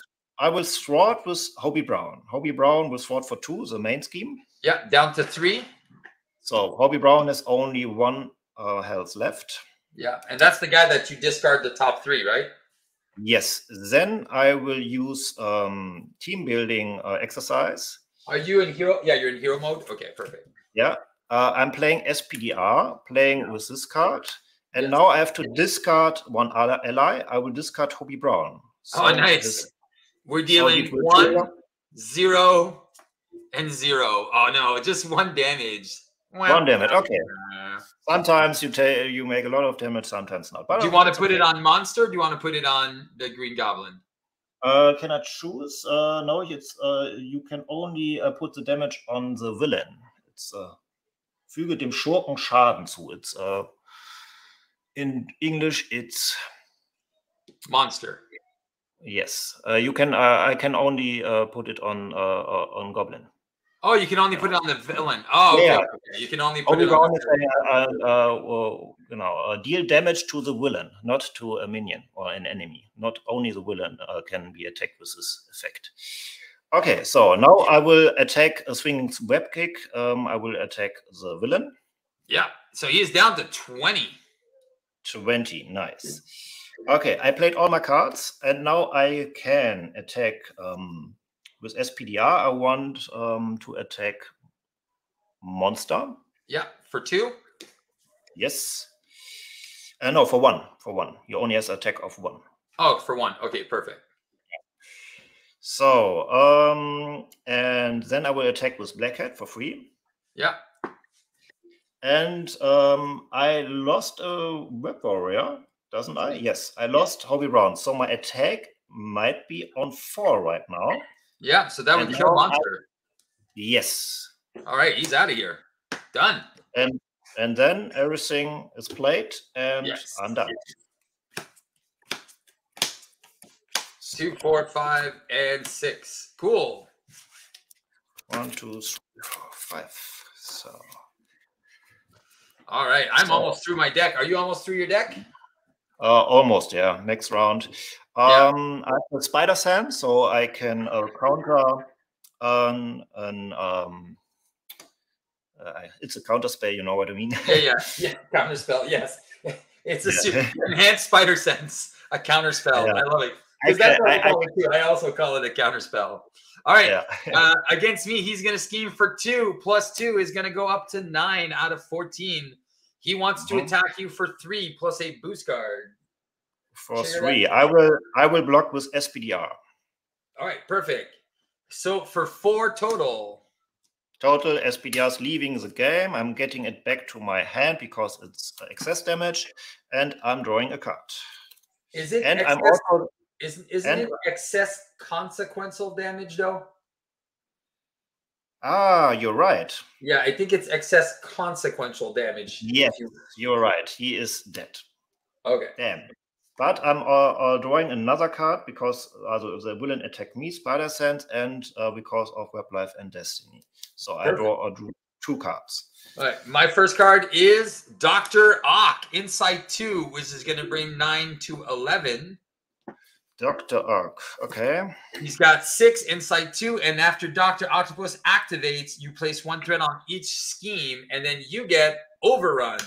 thwart with Hobie Brown. Hobie Brown will thwart for 2, the main scheme. Yeah, down to 3. So Hobie Brown has only 1 health left. Yeah, and that's the guy that you discard the top 3, right? Yes. Then I will use team building exercise. Are you in hero? Yeah, you're in hero mode. Okay, perfect. Yeah, I'm playing SPDR, playing with this card. And now I have to discard 1 ally. I will discard Hobie Brown. So nice. We're dealing 1, 0, and 0. Oh no, just 1 damage. 1 damage. Okay. Sometimes you make a lot of damage, sometimes not. But do you want to put it on monster? Or do you want to put it on the Green Goblin? Can I choose? No, it's you can only put the damage on the villain. It's füge dem Schurken Schaden zu. It's in English, it's monster. Yes, you can. I can only put it on Goblin. Oh, you can only put it on the villain. Oh, okay. Yeah. Okay. You can only put it on. Deal damage to the villain, not to a minion or an enemy. Not only the villain can be attacked with this effect. Okay, so now I will attack a swinging web kick. I will attack the villain. Yeah, so he is down to 20. 20, nice. Okay, I played all my cards, and now I can attack with SPDR. I want to attack monster. Yeah, for 2. Yes. No, for 1. For 1. You only has attack of 1. Oh, for 1. Okay, perfect. So, and then I will attack with Black Hat for 3. Yeah. And I lost a Web Warrior, doesn't I? Yes, I lost Hobby Brown. So my attack might be on 4 right now. Yeah, so that would kill monster. Yes. All right, he's out of here. Done. And then everything is played, and I'm done. 2, 4, 5, and 6. Cool. 1, 2, 3, 4, 5. So. All right, I'm almost through my deck. Are you almost through your deck? Almost, yeah. Next round. I have a Spider Sense, so I can counter it's a counter spell, you know what I mean? Yeah. Counter spell, yes. It's a enhanced Spider Sense, a counter spell. Yeah. I love it. Because that's what I call it too. I also call it a counter spell. All right. Yeah. Against me, he's going to scheme for 2. Plus 2 is going to go up to 9 out of 14. He wants to attack you for 3 plus a boost card. For 3. I will block with SPDR. All right, perfect. So for 4 total. Total, SPDR's leaving the game. I'm getting it back to my hand because it's excess damage, and I'm drawing a card. Is it? And excess, I'm also. Isn't it excess consequential damage though? Ah, you're right. Yeah, I think it's excess consequential damage. Yes, you're right. He is dead. Okay. Damn. But I'm drawing another card because they will attack me, Spider Sense, and because of Web Life and Destiny. So I drew 2 cards. All right. My first card is Dr. Ock, Insight 2, which is going to bring 9 to 11. Dr. Ock, okay. He's got 6 Insight 2, and after Dr. Octopus activates, you place 1 threat on each scheme, and then you get Overrun.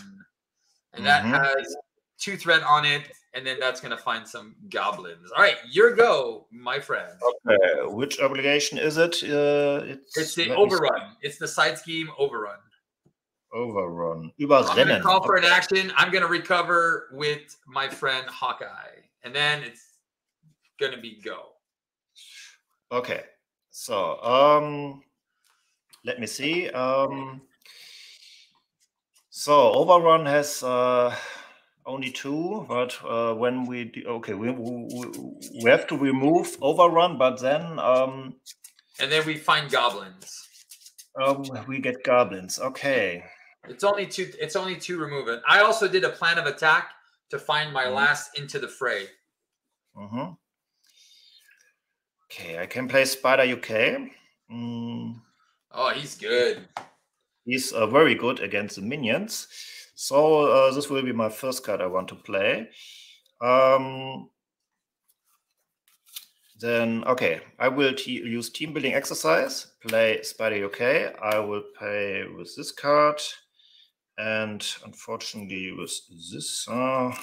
And that has 2 threat on it, and then that's going to find some goblins. All right, your go, my friend. Okay, which obligation is it? It's the Overrun. It's the side scheme Overrun. Overrun. I'm going to call for an action. I'm going to recover with my friend Hawkeye, and then it's going to be go. Okay, so let me see. So Overrun has only 2, but when we do, okay, we have to remove Overrun, but then and then we find goblins. We get goblins. Okay. It's only 2. It's only 2 remove it. I also did a plan of attack to find my last into the fray. Okay, I can play Spider UK. Oh, he's good. He's very good against the minions. So this will be my first card I want to play. Then, okay, I will use Team Building Exercise, play Spider UK. I will play with this card, and unfortunately with this card.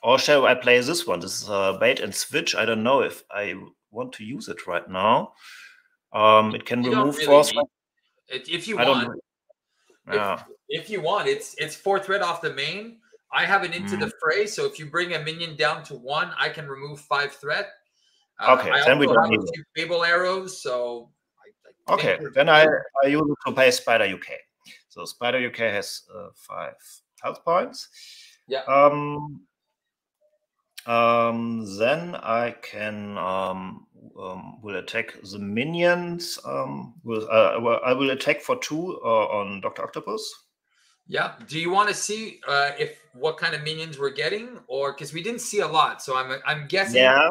Or shall I play this one? This is bait and switch. I don't know if I want to use it right now. It can remove force. If you want. If you want, it's 4 threat off the main. I have it into the fray, so if you bring a minion down to 1, I can remove 5 threat. Okay, I then we don't need a few Fable arrows, so. Okay, then I use it to play Spider UK. So Spider UK has 5 health points. Yeah. Then I can will attack the minions. I will attack for 2 on Dr. Octopus. Yeah. Do you want to see what kind of minions we're getting, or because we didn't see a lot, so I'm guessing. Yeah.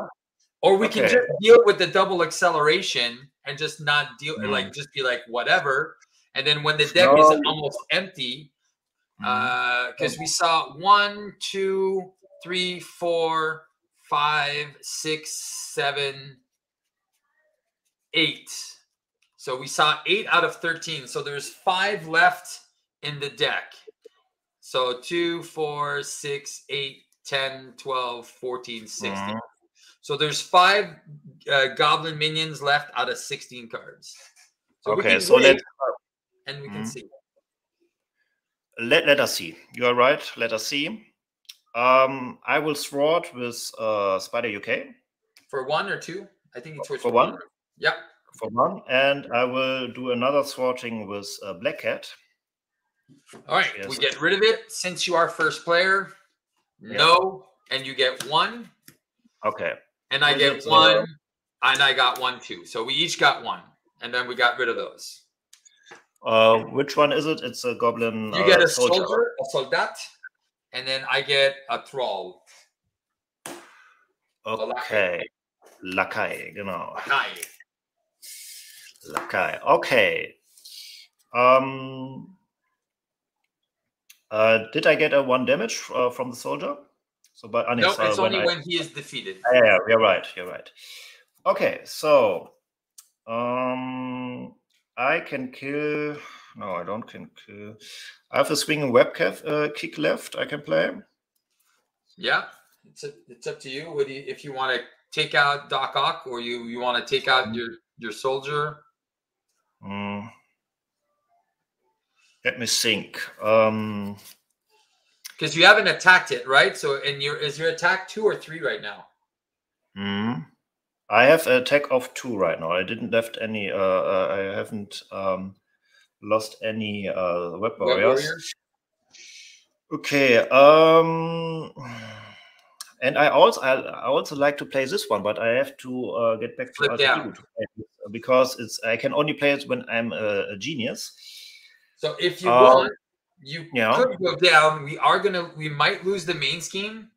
Or we can just deal with the double acceleration and just not deal just be like whatever, and then when the deck is almost empty, because we saw 1, 2, 3, 4, 5, 6, 7, 8. So we saw 8 out of 13. So there's 5 left in the deck. So 2, 4, 6, 8, 10, 12, 14, 16. So there's 5 goblin minions left out of 16 cards. So okay, we can so wait and we can see. Let us see. You are right. Let us see. I will thwart with Spider UK. For 1 or 2? I think it's for 1. Yep. For 1, and I will do another thwarting with Black Cat. All right, we get rid of it since you are first player. No, and you get 1. Okay. And I get 1, and I got 1 too. So we each got 1, and then we got rid of those. Which one is it? It's a goblin. You get a soldier, a soldat, and then I get a thrall. Okay. Lakai, genau. Lakai. Okay. Did I get a 1 damage from the soldier? So, but no, it's only when he is defeated. Yeah, you're right. You're right. Okay, so I can kill. No, I don't can kill. I have a swinging web kick left. I can play. Yeah, it's up to you. What do you, if you want to take out Doc Ock, or you want to take out your soldier? Let me think. Because you haven't attacked it, right? So, and is your attack 2 or 3 right now? I have an attack of 2 right now. I didn't left any. I haven't lost any web warriors. Okay. And I also like to play this one, but I have to get back to Alter Ego to play it because I can only play it when I'm a genius. So if you want, you could go down. We might lose the main scheme.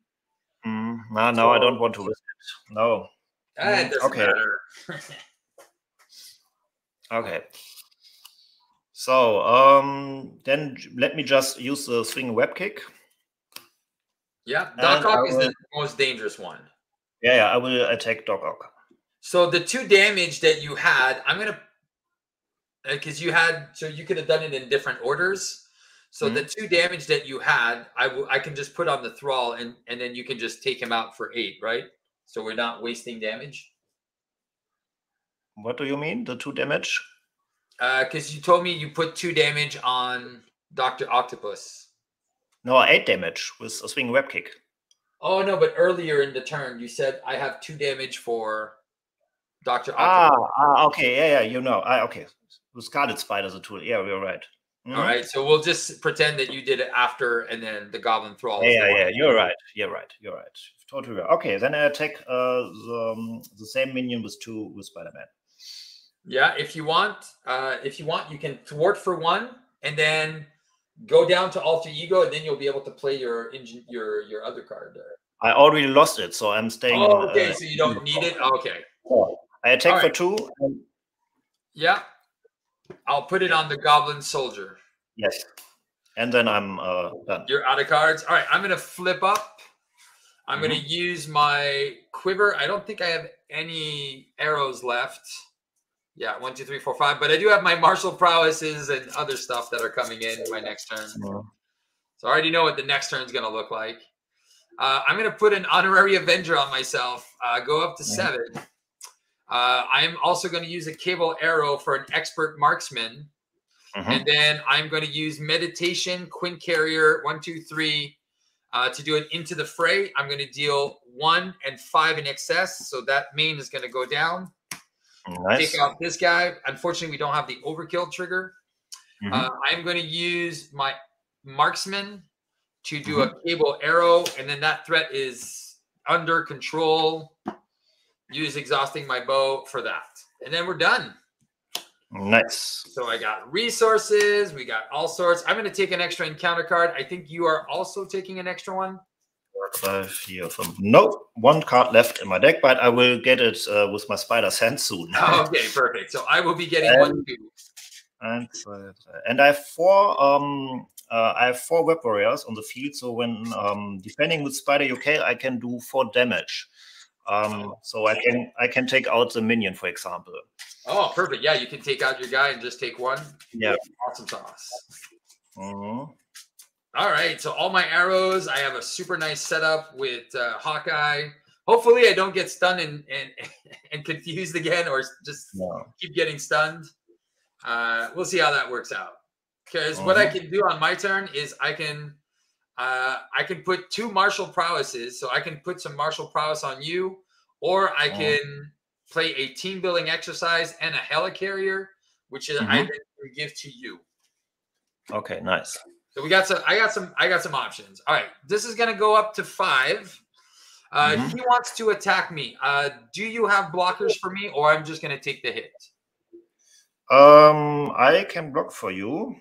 No, I don't want to risk it. No. It doesn't matter. Okay. So then let me just use the swing web kick. Yeah, Doc Ock is the most dangerous one. Yeah, I will attack Doc Ock. So the 2 damage that you had, I'm gonna, because you had, so you could have done it in different orders. So the 2 damage that you had, I can just put on the thrall, and then you can just take him out for 8, right? So we're not wasting damage. What do you mean, the 2 damage? Because you told me you put 2 damage on Dr. Octopus. No, 8 damage with a swing web kick. Oh no, but earlier in the turn you said I have 2 damage for Dr. Octopus. Okay, yeah, you know. Okay. With Scarlet Spider's a tool. Yeah, we're right. All right, so we'll just pretend that you did it after, and then the Goblin Thrall. Yeah, you're right. You're right. Totally right. Okay, then I attack the same minion with Spider-Man. Yeah, if you want, you can thwart for 1, and then go down to Alter Ego, and then you'll be able to play your other card there. I already lost it, so I'm staying. Oh, okay, so you don't need it. Okay. I attack for 2. Yeah, I'll put it on the Goblin Soldier. Yes, and then I'm done. You're out of cards. All right, I'm gonna flip up. I'm gonna use my quiver. I don't think I have any arrows left. Yeah, 1, 2, 3, 4, 5. But I do have my martial prowesses and other stuff that are coming in my next turn. So I already know what the next turn is going to look like. I'm going to put an honorary Avenger on myself. Go up to 7. I'm also going to use a cable arrow for an expert marksman. And then I'm going to use meditation, Quint Carrier, 1, 2, 3, to do an into the fray. I'm going to deal 1 and 5 in excess. So that main is going to go down. Nice. Take out this guy. Unfortunately, we don't have the overkill trigger. I'm going to use my marksman to do a cable arrow, and then that threat is under control. Use exhausting my bow for that, and then we're done. Nice. So I got resources. We got all sorts. I'm going to take an extra encounter card. I think you are also taking an extra one. 5, 4, 5. No, 1 card left in my deck, but I will get it with my Spider's hand soon. Okay, perfect. So I will be getting 1 too. And I have 4. I have 4 web warriors on the field. So when defending with Spider UK, I can do 4 damage. So I can take out the minion, for example. Oh, perfect. Yeah, you can take out your guy and just take 1. Yeah. Awesome sauce. All right, so all my arrows, I have a super nice setup with Hawkeye. Hopefully I don't get stunned and confused again, or just keep getting stunned. We'll see how that works out. Because what I can do on my turn is I can put 2 martial prowesses. So I can put some martial prowess on you, or I can play a team building exercise and a helicarrier, which is I then give to you. Okay, nice. So we got some. I got some options. All right, this is gonna go up to 5. He wants to attack me. Do you have blockers for me, or I'm just gonna take the hit? I can block for you.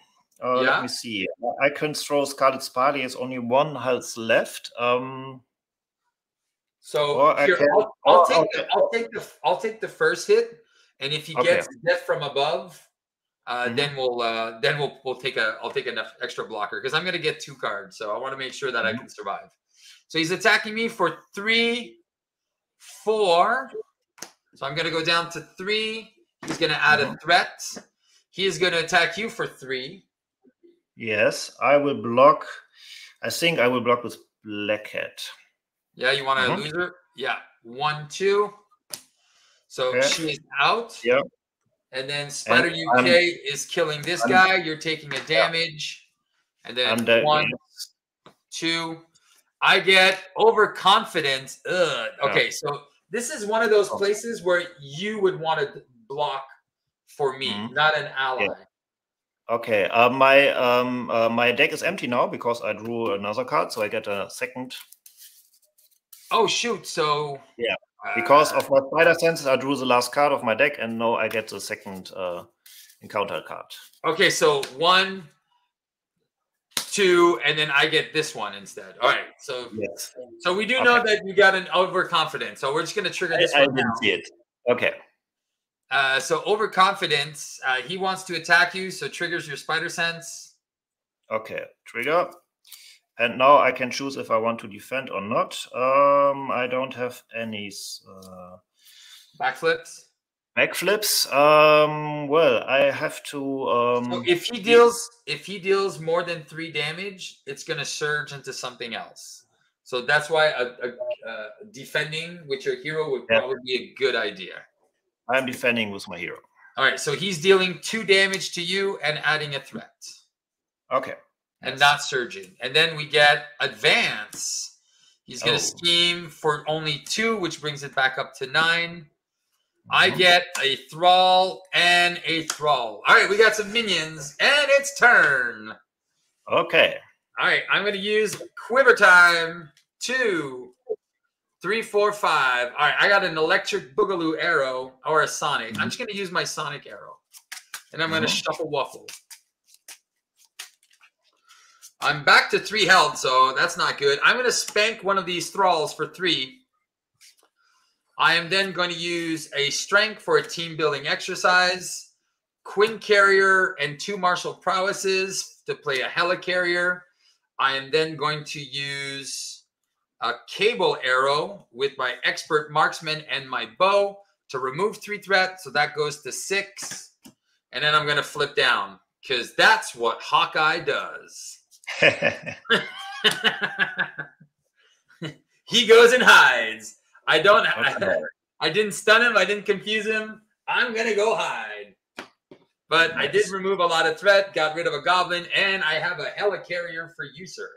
Let me see. I can throw Scarlet Spidey. There's only 1 health left. So here, I'll take the first hit, and if he gets death from above, then I'll take an extra blocker, because I'm going to get 2 cards, so I want to make sure that I can survive. So he's attacking me for 3, 4. So I'm going to go down to 3. He's going to add a threat. He is going to attack you for 3. Yes, I will block. I think I will block with Black Cat. Yeah, you want a loser? Yeah, 1, 2. So she's out. Yeah. And then Spider UK is killing this guy. You're taking a damage. And then 1, 2. I get overconfident. Okay, so this is one of those places where you would want to block for me, not an ally. Yeah. Okay, my deck is empty now because I drew another card, so I get a second. Oh shoot! So yeah, because of my spider senses, I drew the last card of my deck, and now I get the second encounter card. Okay, so 1, 2, and then I get this one instead. All right, so so we do know that you got an overconfidence. So we're just going to trigger this one. I didn't see it. Okay. So overconfidence, he wants to attack you, so triggers your spider sense. Okay, trigger. And now I can choose if I want to defend or not. I don't have any backflips. Backflips. Well, I have to. So if he deals more than 3 damage, it's going to surge into something else. So that's why defending with your hero would probably be a good idea. I'm defending with my hero. All right, so he's dealing 2 damage to you and adding a threat. Okay. And not surging. And then we get advance. He's going to scheme for only 2, which brings it back up to 9. I get a thrall and a thrall. All right, we got some minions, and it's turn. Okay. All right, I'm going to use quiver time. 2, 3, 4, 5. All right, I got an electric boogaloo arrow or a sonic. I'm just going to use my sonic arrow, and I'm going to shuffle waffle. I'm back to 3 health, so that's not good. I'm going to spank one of these thralls for 3. I am then going to use a strength for a team building exercise, Quinn Carrier, and 2 martial prowesses to play a helicarrier. I am then going to use a cable arrow with my expert marksman and my bow to remove 3 threats. So that goes to 6. And then I'm going to flip down because that's what Hawkeye does. He goes and hides. I didn't stun him. I didn't confuse him. I'm going to go hide. But I did remove a lot of threat, got rid of a goblin, and I have a helicarrier for you, sir.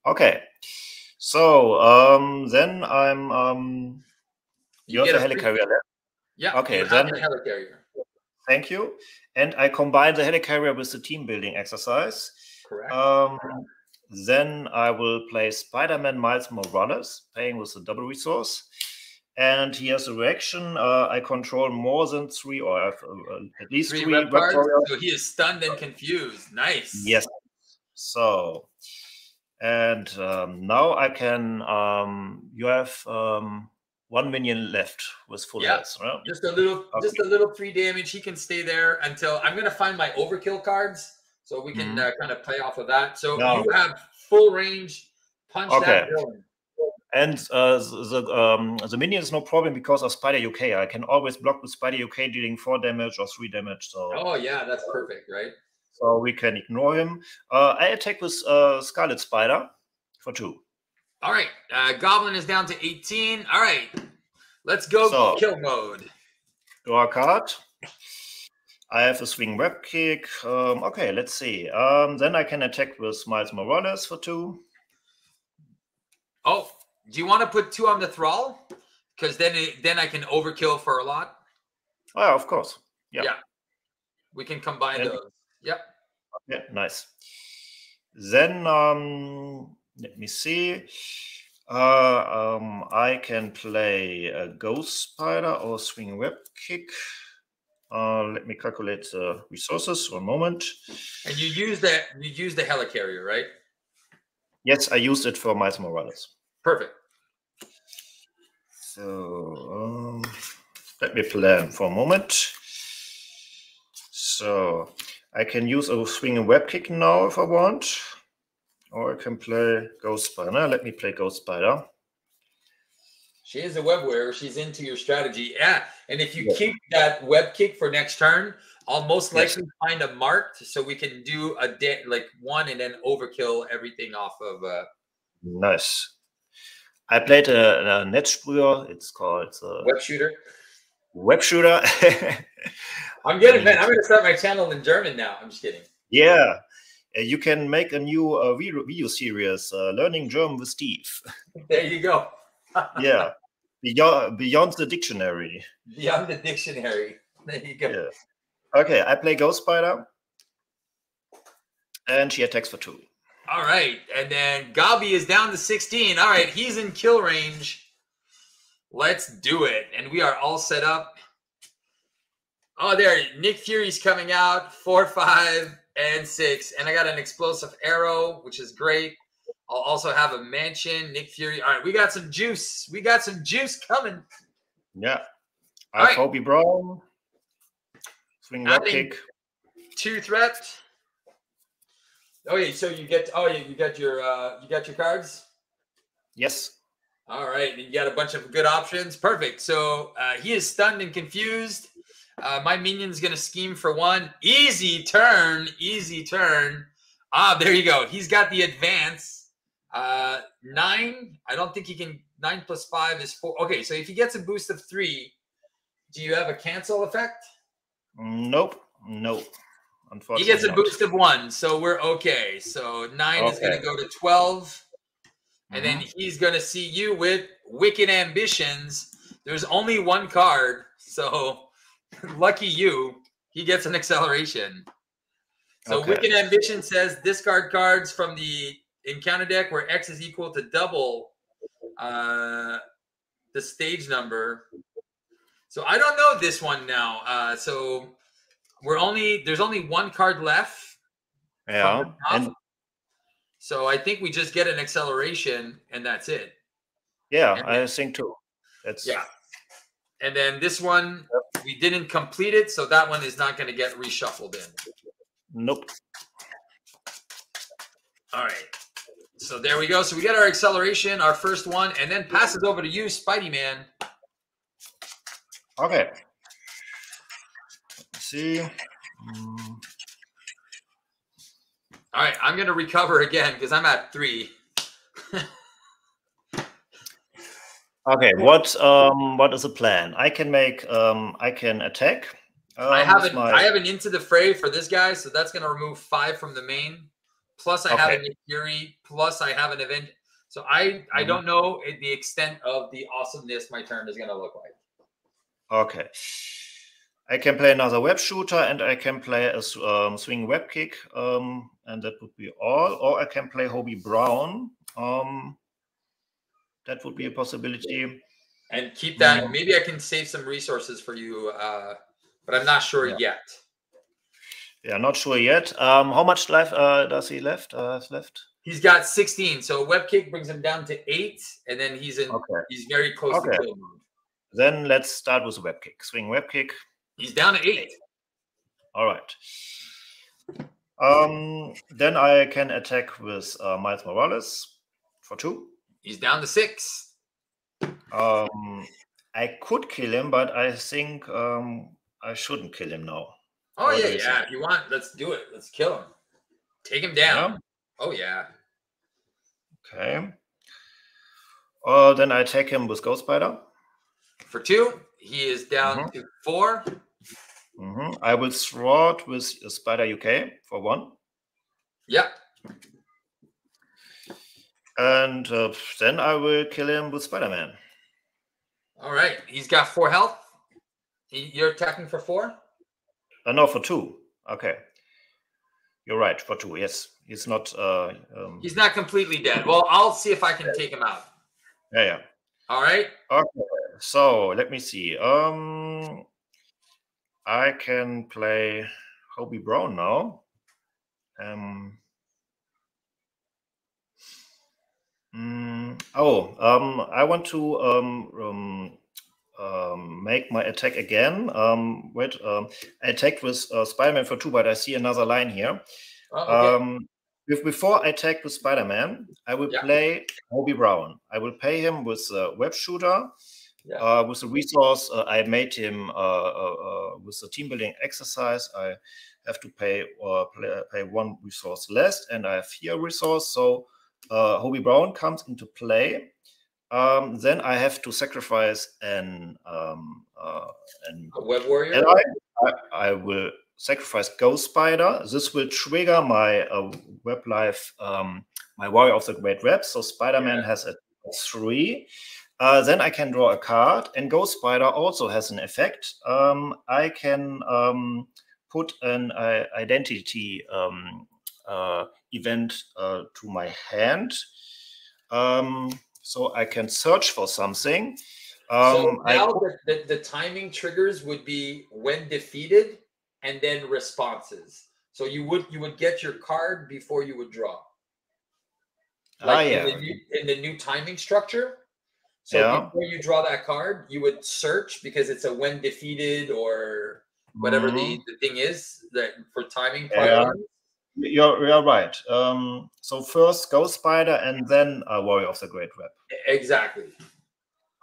Okay. So then I'm you have a helicarrier left. Yeah. Okay. Then a helicarrier. Thank you. And I combine the helicarrier with the team building exercise. Correct. Then I will play Spider-Man Miles Morales, playing with a double resource. And he has a reaction. I control more than 3, or I have at least 3 web cards. So he is stunned and confused. Nice. Yes. So, and now I can. You have 1 minion left with full health. Right? Just a little 3 damage. He can stay there until I'm going to find my overkill cards, so we can kind of play off of that. So you have full range. Punch that villain. And the minion is no problem because of Spider UK. I can always block with Spider UK dealing 4 damage or 3 damage. So oh yeah, that's perfect, right? so we can ignore him. I attack with Scarlet Spider for 2. All right, Goblin is down to 18. All right, let's go kill mode. Draw a card. I have a swing web kick. Okay, let's see. Then I can attack with Miles Morales for 2. Oh, do you want to put 2 on the Thrall? Because then I can overkill for a lot. Oh, of course. Yeah. We can combine those. Yep. Yeah, nice. Then let me see. I can play a Ghost Spider or Swing Web Kick. Let me calculate the resources. 1 moment. And you use the Helicarrier, right? Yes, I used it for Miles Morales. Perfect. So let me plan for a moment. So I can use a swing and web kick now if I want, or I can play Ghost Spider. Let me play Ghost Spider. She is a web wearer. She's into your strategy. Yeah, and if you keep that web kick for next turn, I'll most likely find a marked, so we can do a like 1 and then overkill everything off of. Nice. I played a Netzsprüher. It's called Web Shooter. Web Shooter. I'm getting, man. I'm going to start my channel in German now. I'm just kidding. Yeah, you can make a new video series, Learning German with Steve. There you go. Yeah, beyond the dictionary. Beyond the dictionary. There you go. Yeah. Okay, I play Ghost Spider, and she attacks for 2. All right, and then Gabi is down to 16. All right, he's in kill range. Let's do it, and we are all set up. Oh, there, Nick Fury's coming out, 4, 5, and 6, and I got an explosive arrow, which is great. I'll also have a mansion, Nick Fury. All right, we got some juice. We got some juice coming. Yeah. I have Hobie Brown. Swing web kick. 2 threats. Oh yeah, so you get you got your cards? Yes. All right, and you got a bunch of good options. Perfect. So he is stunned and confused. My minion's gonna scheme for 1. Easy turn, easy turn. Ah, there you go. He's got the advance. 9. I don't think he can. 9 plus 5 is 4. Okay, so if he gets a boost of 3, do you have a cancel effect? Nope. Nope. He gets a boost of 1, so we're okay. So 9 is going to go to 12. And then he's going to see you with Wicked Ambitions. There's only 1 card, so lucky you. He gets an acceleration. So Wicked Ambition says discard cards from the encounter deck where X is equal to double the stage number. So I don't know this one now. So there's only 1 card left. Yeah. And so I think we just get an acceleration and that's it. Yeah, I think too. And then this one, we didn't complete it, so that one is not going to get reshuffled in. Nope. All right. So there we go. So we get our acceleration, our first one, and then pass it over to you, Spidey Man. Okay. Let's see. All right, I'm going to recover again because I'm at 3. Okay, what is the plan? I can make I can attack. I have an into the fray for this guy, so that's going to remove 5 from the main. Plus, I have a Nick Fury. Plus, I have an event. So I don't know the extent of the awesomeness my turn is going to look like. Okay. I can play another web shooter, and I can play a swing web kick, and that would be all. Or I can play Hobie Brown. That would be a possibility. And keep that. Maybe I can save some resources for you, but I'm not sure yet. Yeah, not sure yet. How much life does he left? He's got 16. So web kick brings him down to 8, and then he's in. He's very close to kill mode. Then let's start with the web kick. Swing web kick. He's down to 8. All right. Then I can attack with Miles Morales for 2. He's down to 6. I could kill him, but I think I shouldn't kill him now. Oh yeah, yeah. If you want, let's do it. Let's kill him. Take him down. Yeah. Oh yeah. Okay. Then I attack him with Ghost Spider. For 2, he is down to 4. I will thwart with Spider UK for 1. Yeah. And then I will kill him with Spider-Man. All right. He's got 4 health. You're attacking for 4? No, for 2. Okay. You're right, for 2. Yes. He's not... he's not completely dead. Well, I'll see if I can take him out. Yeah. All right. Okay. So, let me see. I can play Hobie Brown now. I want to make my attack again. Wait, I attacked with Spider-Man for 2, but I see another line here. Oh, okay. Before I attack with Spider-Man, I will play Hobie Brown. I will pay him with a web shooter. With the resource I made him with the team building exercise, I have to pay 1 resource less, and I have here resource. So Hobie Brown comes into play. Then I have to sacrifice a web warrior. And I will sacrifice Ghost Spider. This will trigger my web life, my Warrior of the Great Web. So Spider-Man has a 3. Then I can draw a card, and Ghost Spider also has an effect. I can put an identity event to my hand. So I can search for something. So now the timing triggers would be when defeated and then responses. So you would get your card before you would draw. Like in the new timing structure. So before you draw that card, you would search because it's a when defeated or whatever the thing is that for timing priorities. You're right. So first Ghost Spider and then Warrior of the Great Web. Exactly.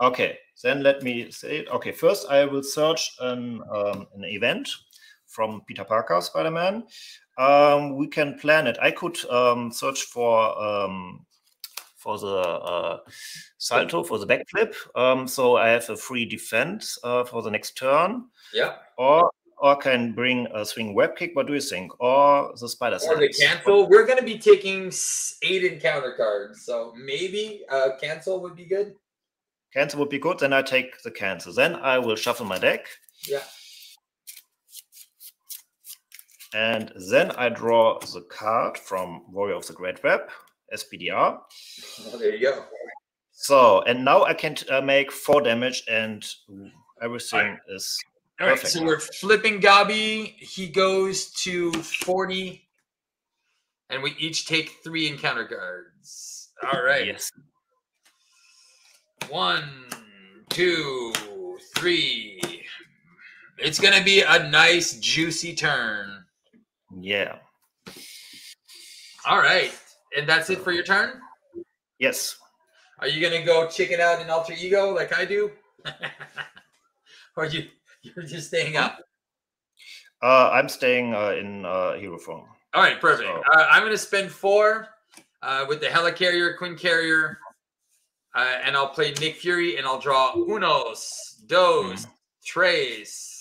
Okay, then let me say it. Okay, first I will search an event from Peter Parker, Spider-Man. We can plan it. I could search for the salto, for the backflip. So I have a free defense for the next turn. Yeah. Or can bring a swing web kick. What do you think? Or the spider sense? Or the cancel. We're going to be taking 8 encounter cards, so maybe cancel would be good. Cancel would be good. Then I take the cancel. Then I will shuffle my deck. Yeah. And then I draw the card from Warrior of the Great Web, SPDR. Oh, there you go. So, and now I can make 4 damage, and everything is all right. So we're flipping Gabi. He goes to 40, and we each take 3 encounter cards. All right. Yes. 1, 2, 3. It's going to be a nice, juicy turn. Yeah. All right. And that's it for your turn? Yes. Are you going to go chicken out in alter ego like I do? Or you're just staying up? I'm staying in hero form. All right, perfect. So. I'm going to spend 4 with the Helicarrier, Queen Carrier, and I'll play Nick Fury, and I'll draw Unos, Dos, Tres.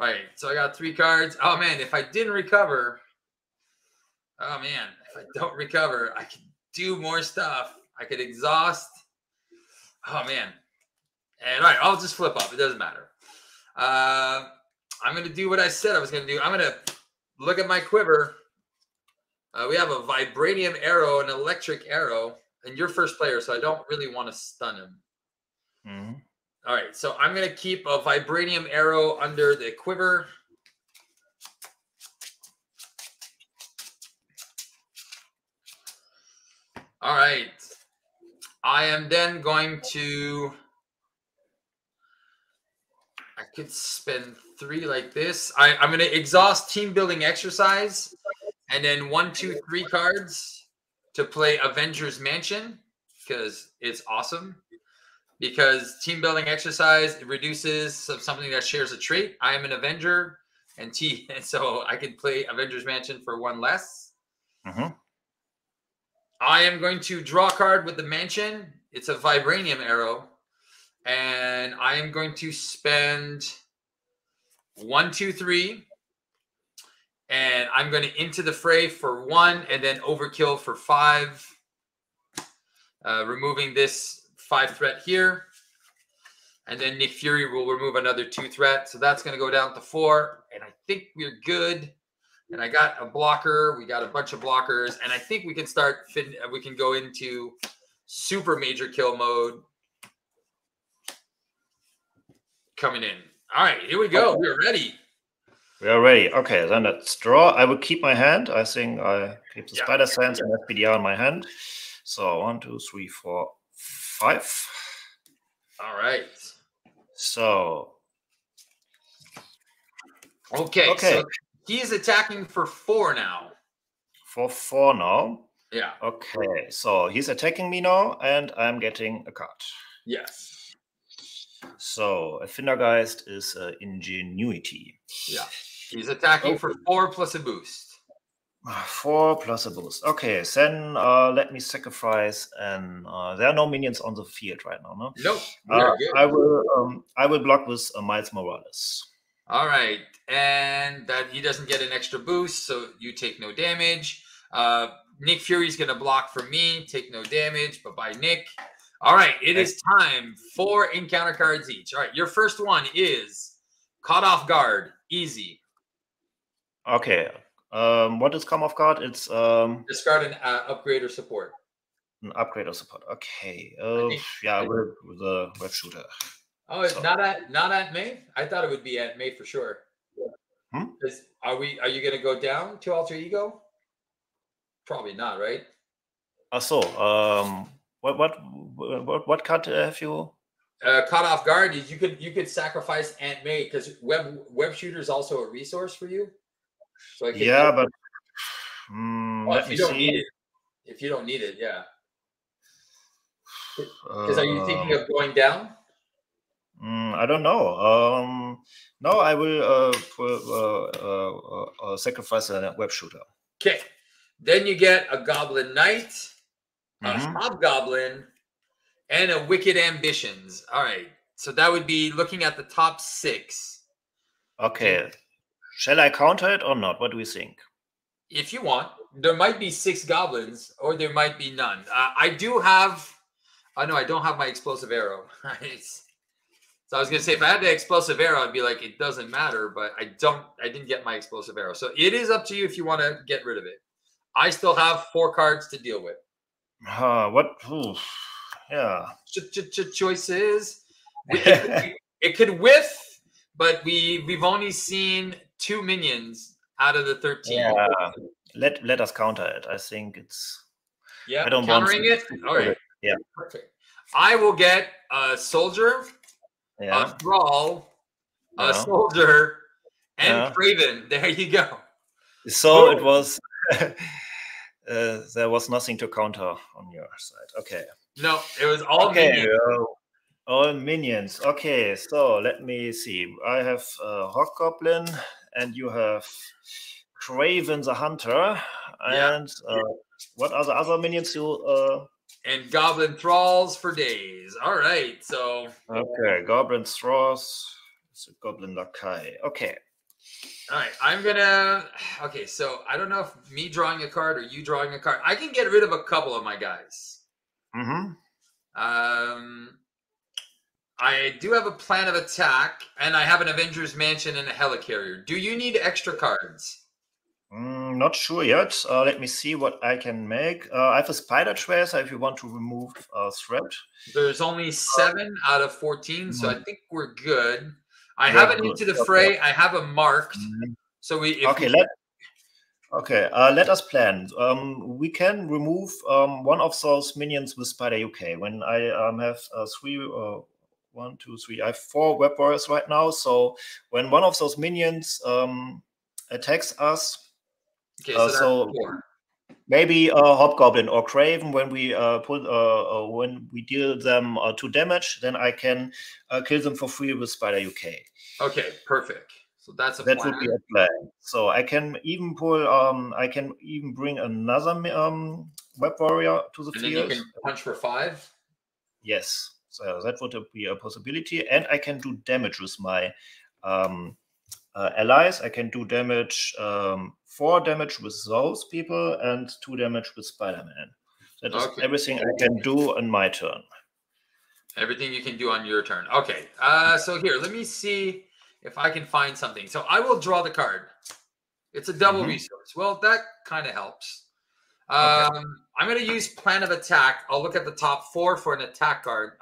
All right, so I got 3 cards. Oh, man, if I didn't recover, oh, man, if I don't recover, I can do more stuff. I could exhaust. Oh, man. And all right, I'll just flip up. It doesn't matter. I'm going to do what I said I was going to do. I'm going to look at my quiver. We have a vibranium arrow, an electric arrow, and you're first player, so I don't really want to stun him. All right, so I'm going to keep a vibranium arrow under the quiver. All right. I am then going to... I could spend 3 like this. I'm going to exhaust team building exercise and then 1, 2, 3 cards to play Avengers Mansion because it's awesome. Because team building exercise, it reduces something that shares a trait. I am an Avenger. and so I can play Avengers Mansion for 1 less. I am going to draw a card with the Mansion. It's a Vibranium Arrow. And I am going to spend 1, 2, 3. And I'm going to Into the Fray for 1 and then Overkill for 5. Removing this 5 threat here. And then Nick Fury will remove another 2 threat. So that's going to go down to 4. And I think we're good. And I got a blocker. We got a bunch of blockers. And I think we can we can go into super major kill mode. Coming in. All right, here we go. We're ready. We are ready. Okay, then let's draw. I will keep my hand. I think I keep the Spider Sense and SPDR in my hand. So 1, 2, 3, 4, 5. All right. So. Okay. So he's attacking for 4 now. For 4 now? Yeah. Okay, so he's attacking me now, and I'm getting a card. Yes. So, a Findergeist is Ingenuity. Yeah. He's attacking for 4 plus a boost. 4 plus a boost. Okay, then let me sacrifice, and there are no minions on the field right now, no? Nope. I will block with Miles Morales. All right, and that he doesn't get an extra boost, so you take no damage. Nick Fury's gonna block for me, take no damage. Bye-bye, Nick. All right, it is time for encounter cards each. All right, your first one is Caught Off Guard. Easy. Okay. What is come off guard? It's discard an upgrade or support. An upgrade or support. Okay. Yeah, with the web shooter. Oh, it's not at May? I thought it would be at May for sure. Are you gonna go down to Alter Ego? Probably not, right? So what card have you? Caught Off Guard. You could sacrifice Aunt May because web shooter is also a resource for you. So I yeah, but if you don't need it, yeah. Because are you thinking of going down? I don't know. No, I will sacrifice a web shooter. Okay. Then you get a Goblin Knight, a Hobgoblin, and a Wicked Ambitions. All right. So that would be looking at the top 6. Okay. Shall I counter it or not? What do we think? If you want. There might be 6 goblins, or there might be none. I do have... Oh, no, I don't have my explosive arrow. So I was going to say, if I had the explosive arrow, I'd be like, it doesn't matter, but I didn't get my explosive arrow. So it is up to you if you want to get rid of it. I still have 4 cards to deal with. What? Yeah. Choices. It could whiff, but we've only seen 2 minions out of the 13. Yeah. Let us counter it. I think it's. Yeah. I don't countering it. All right. Yeah. Perfect. I will get a soldier, a thrall, a soldier, and Craven. There you go. So it was. There was nothing to counter on your side. Okay. No, it was all minions. All minions. Okay, so let me see. I have Hobgoblin, and you have Craven the Hunter. And what are the other minions you... And Goblin Thralls for days. All right, so... Okay, Goblin Thralls. It's a Goblin Lakai. Okay. All right, I'm gonna... Okay, so I don't know if me drawing a card or you drawing a card. I can get rid of a couple of my guys. I do have a plan of attack, and I have an Avengers Mansion and a Helicarrier. Do you need extra cards? Not sure yet. Let me see what I can make. I have a Spider Tracer if you want to remove a threat. There's only 7 out of 14, so I think we're good. I have it Into the Fray. I have them marked. So let us plan. We can remove one of those minions with Spider UK. When I have 1, 2, 3. I have 4 web warriors right now. So when one of those minions attacks us, so 4. Maybe a Hobgoblin or Craven. When we when we deal them 2 damage, then I can kill them for free with Spider UK. Okay, perfect. So that's a That plan. would be a plan. So I can even pull. I can even bring another web warrior to the And field. then you can punch for 5. Yes, so that would be a possibility, and I can do damage with my allies. I can do damage, 4 damage with those people, and 2 damage with Spider-Man. That is everything I can do on my turn. Everything you can do on your turn. Okay. So here, let me see if I can find something. So I will draw the card. It's a double resource. Well, that kind of helps. I'm going to use Plan of Attack. I'll look at the top 4 for an attack card.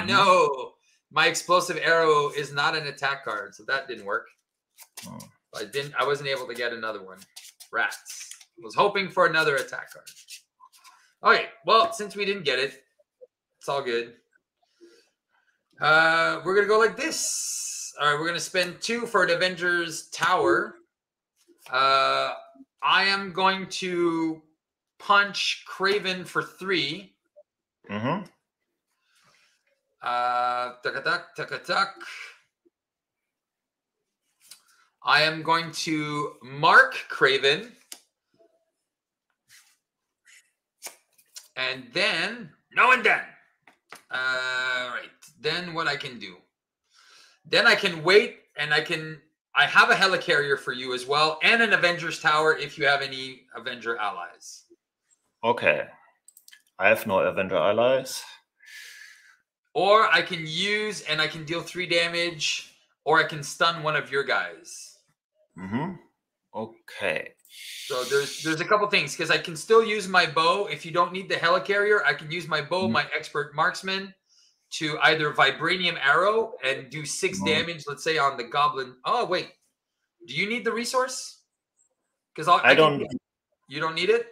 No. My Explosive Arrow is not an attack card, so that didn't work. I wasn't able to get another one. Rats. Was hoping for another attack card. Okay, well, since we didn't get it, it's all good. We're going to go like this. All right, we're going to spend 2 for an Avengers Tower. I am going to punch Craven for 3. I am going to mark Craven. And then, no and done. Right. Then what I can do. Then I can wait, and I have a helicarrier for you as well, and an Avengers Tower if you have any Avenger allies. Okay. I have no Avenger allies. Or I can use, and I can deal 3 damage, or I can stun one of your guys. Okay. So there's a couple things, because I can still use my bow. If you don't need the helicarrier, I can use my bow, my expert marksman, to either vibranium arrow and do 6 damage, let's say on the goblin. Oh, wait. Do you need the resource? Because I don't. You don't need it?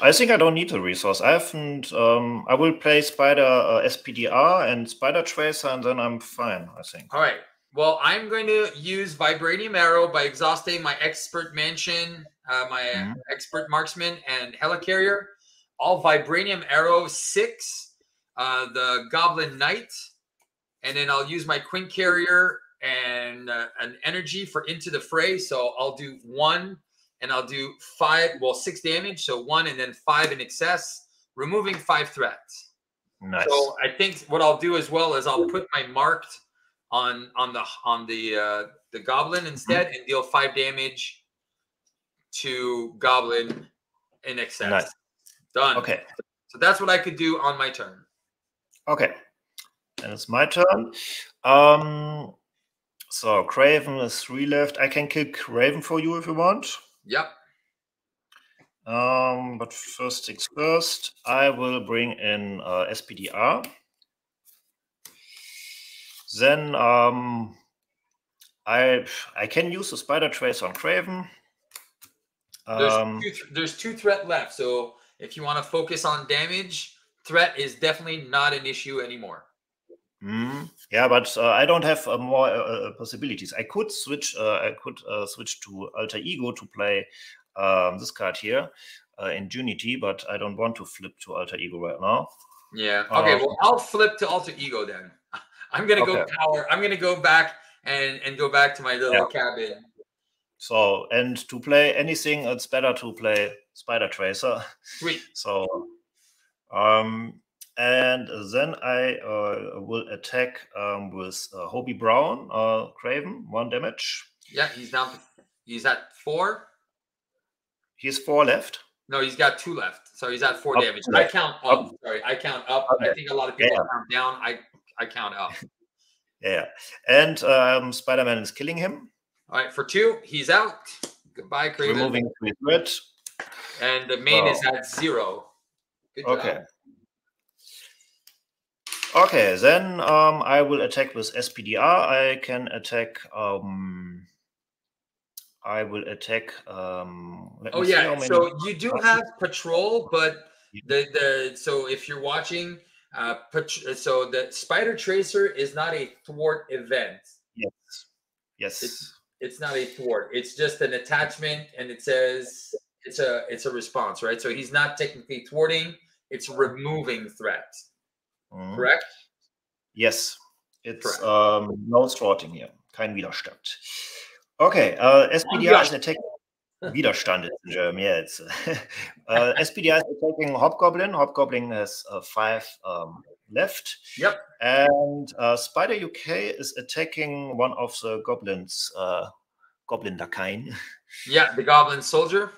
I think I don't need the resource. I haven't. I will play Spider SPDR and Spider Tracer, and then I'm fine, I think. All right. Well, I'm going to use Vibranium Arrow by exhausting my Expert Mansion, my Expert Marksman, and Helicarrier. I'll Vibranium Arrow 6, the Goblin Knight, and then I'll use my Quint Carrier and an energy for Into the Fray. So I'll do 1, and I'll do 6 damage. So 1 and then 5 in excess, removing 5 threats. Nice. So I think what I'll do as well is I'll put my marked on the Goblin instead, and deal 5 damage to Goblin in excess. Nice. Done. Okay. So that's what I could do on my turn. Okay. And it's my turn. So Craven is 3 left. I can kill Craven for you if you want. Yep. But first things first, I will bring in SPDR. Then I can use the Spider Trace on Craven. There's 2 threat left. So if you want to focus on damage, threat is definitely not an issue anymore. Yeah, but I don't have more possibilities. I could switch. Switch to Alter Ego to play this card here in Unity, but I don't want to flip to Alter Ego right now. Yeah. Okay. Well, I'll flip to Alter Ego then. I'm gonna go power. I'm gonna go back and go back to my little cabin. So, and to play anything, it's better to play Spider Tracer. Sweet. So, and then I will attack with Hobie Brown, Craven, 1 damage. Yeah, he's down. He's at 4. He's 4 left. No, he's got 2 left. So he's at 4 damage. I count up. Sorry, I count up. Okay. I think a lot of people count down. I count up. Yeah. And Spider-Man is killing him. All right, for 2, he's out. Goodbye, Craven. Removing 3 threat. And the main is at 0. Good job. Okay. Okay, then I will attack with SPDR. I can attack. I will attack. So you do have patrol, but so if you're watching, so the Spider Tracer is not a thwart event. Yes. It's not a thwart. It's just an attachment, and it says it's a response, right? So he's not technically thwarting. It's removing threats. Correct? Yes. It's no thwarting here. Kein Widerstand. Okay, SPDR is attacking. Widerstand is in German, yeah. It's, SPDR is attacking Hobgoblin. Hobgoblin has 5 left. Yep. And Spider UK is attacking one of the goblins, Goblin Lakaien. Yeah, the Goblin Soldier.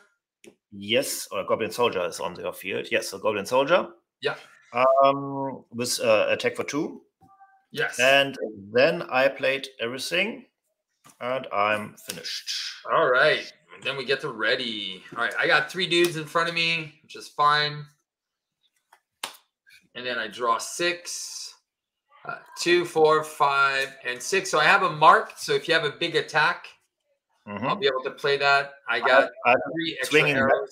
Yes, or Goblin Soldier is on their field. Yes, the Goblin Soldier. Yeah. With attack for 2. Yes. And then I played everything, and I'm finished. All right. And then we get to ready. All right. I got 3 dudes in front of me, which is fine. And then I draw 6, 2, 4, 5, and 6. So I have a marked. So if you have a big attack, I'll be able to play that. I got 3 extra arrows.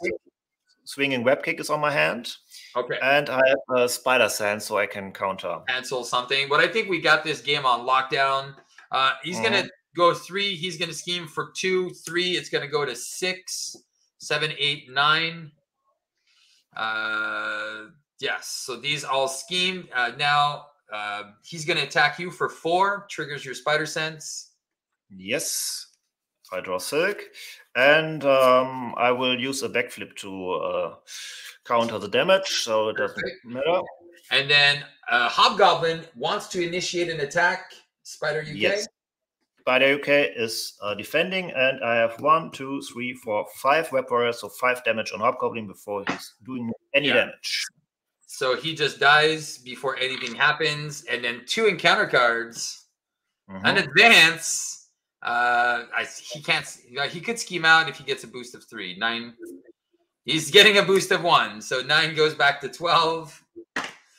Swinging web kick is on my hand. Okay. And I have a spider sense, so I can counter. Cancel something. But I think we got this game on lockdown. He's going to go 3. He's going to scheme for 2, 3. It's going to go to 6, 7, 8, 9. Yes. So these all schemed. Now he's going to attack you for 4. Triggers your spider sense. Yes. I draw Silk. And I will use a backflip to counter the damage, so it doesn't matter. And then Hobgoblin wants to initiate an attack. Spider UK? Yes. Spider UK is defending, and I have 1, 2, 3, 4, 5 web warriors, so 5 damage on Hobgoblin before he's doing any damage. So he just dies before anything happens, and then 2 encounter cards. An advance. He can't. He could scheme out if he gets a boost of 3. 9. He's getting a boost of 1, so 9 goes back to 12.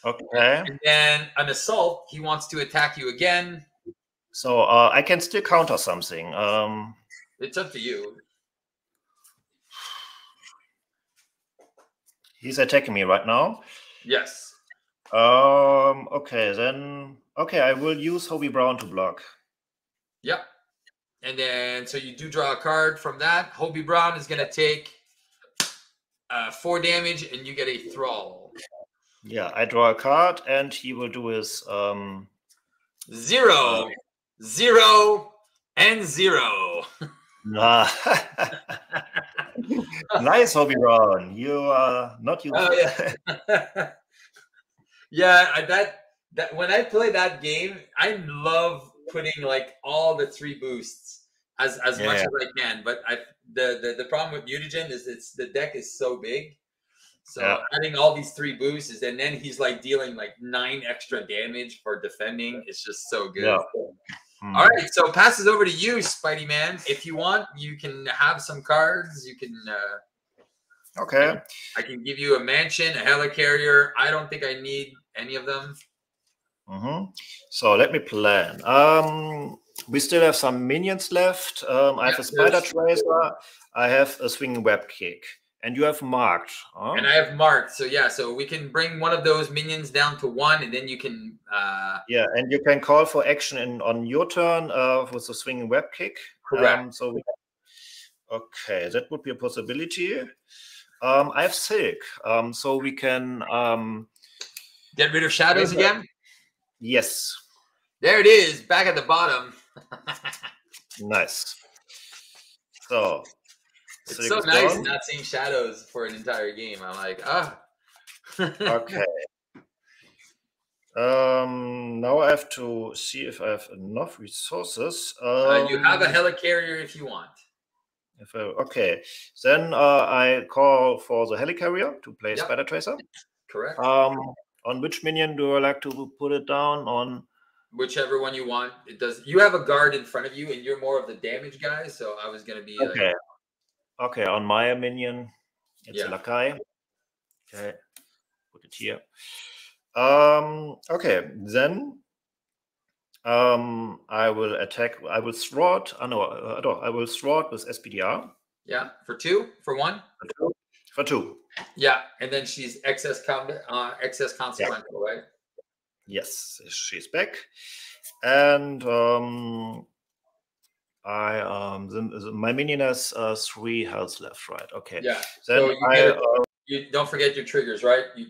Okay. And then an assault. He wants to attack you again. So I can still counter something. It's up to you. He's attacking me right now. Yes. Okay, then. Okay, I will use Hobie Brown to block. Yep. And then, so you do draw a card from that. Hobie Brown is going to take 4 damage, and you get a Thrall. Yeah, I draw a card, and he will do his 0, 0, and 0. Nice, Hobie Brown. You are not used. Oh yeah. Yeah, that when I play that game, I love putting like all the 3 boosts as much as I can. But the problem with Mutagen is the deck is so big. So adding all these 3 boosts, and then he's like dealing like 9 extra damage for defending. It's just so good. Yeah. All right, so passes over to you, Spidey Man. If you want, you can have some cards. You can. Okay. I can give you a mansion, a helicarrier. I don't think I need any of them. So let me plan. We still have some minions left. I have a spider tracer. I have a swinging web kick. And you have marked. Huh? And I have marked. So yeah, so we can bring one of those minions down to 1, and then you can. Yeah, and you can call for action on your turn with the swinging web kick. Correct. Okay, that would be a possibility. I have Silk, so we can get rid of shadows again. Yes. There it is, back at the bottom. Nice. So. It's so nice not seeing shadows for an entire game. I'm like, Okay. Now I have to see if I have enough resources. You have a helicarrier if you want. Okay. Then I call for the helicarrier to play Spider Tracer. Correct. On which minion do I like to put it down? On whichever one you want. It does. You have a guard in front of you, and you're more of the damage guy. So I was going to be okay. Okay, on my minion, it's a Lakai. Okay, put it here. Okay, then I will attack. I will thwart. I will thwart with SPDR. Yeah, for 2, for 1. For 2. Yeah, and then she's excess consequential, right? Yes, she's back, and my minion has 3 health left, right? Okay. Yeah. Then so you don't forget your triggers, right? You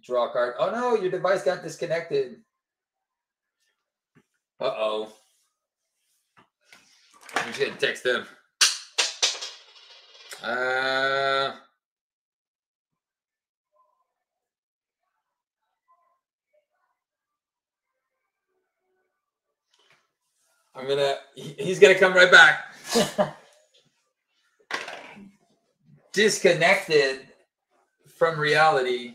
draw a card. Oh no, your device got disconnected. Uh-oh. I'm just gonna text him. He's gonna come right back. Disconnected from reality.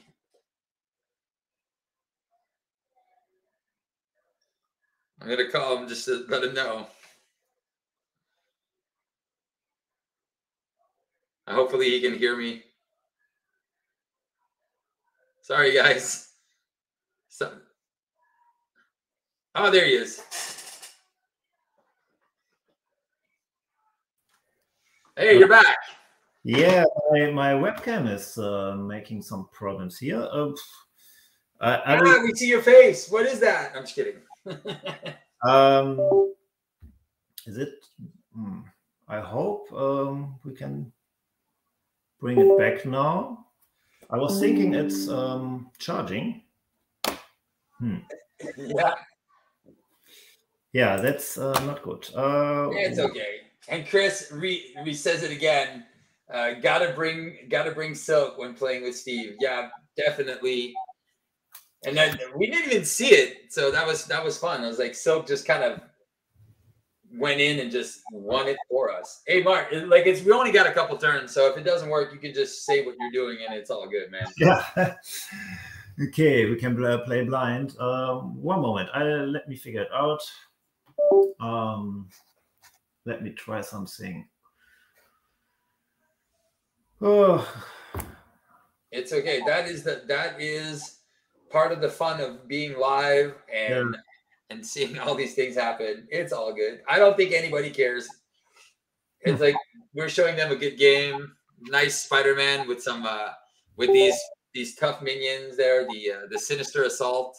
I'm gonna call him just to let him know. Hopefully he can hear me. Sorry, guys. Oh, there he is. Hey, you're back. Yeah, my webcam is making some problems here. We see your face. What is that? I'm just kidding. Is it? I hope we can bring it back now. I was thinking it's charging. Yeah. Yeah, that's not good. Yeah, it's okay. And Chris says it again. Gotta bring Silk when playing with Steve. Yeah, definitely. And then we didn't even see it, so that was fun. I was like, Silk just kind of went in and just won it for us. Hey, Mark, we only got a couple turns, so if it doesn't work, you can just say what you're doing, and it's all good, man. Yeah. Okay, we can play blind. One moment. Let me figure it out. Let me try something. Oh. It's okay. That is part of the fun of being live and seeing all these things happen. It's all good. I don't think anybody cares. It's like we're showing them a good game. Nice Spider-Man with some with these tough minions there. The Sinister Assault.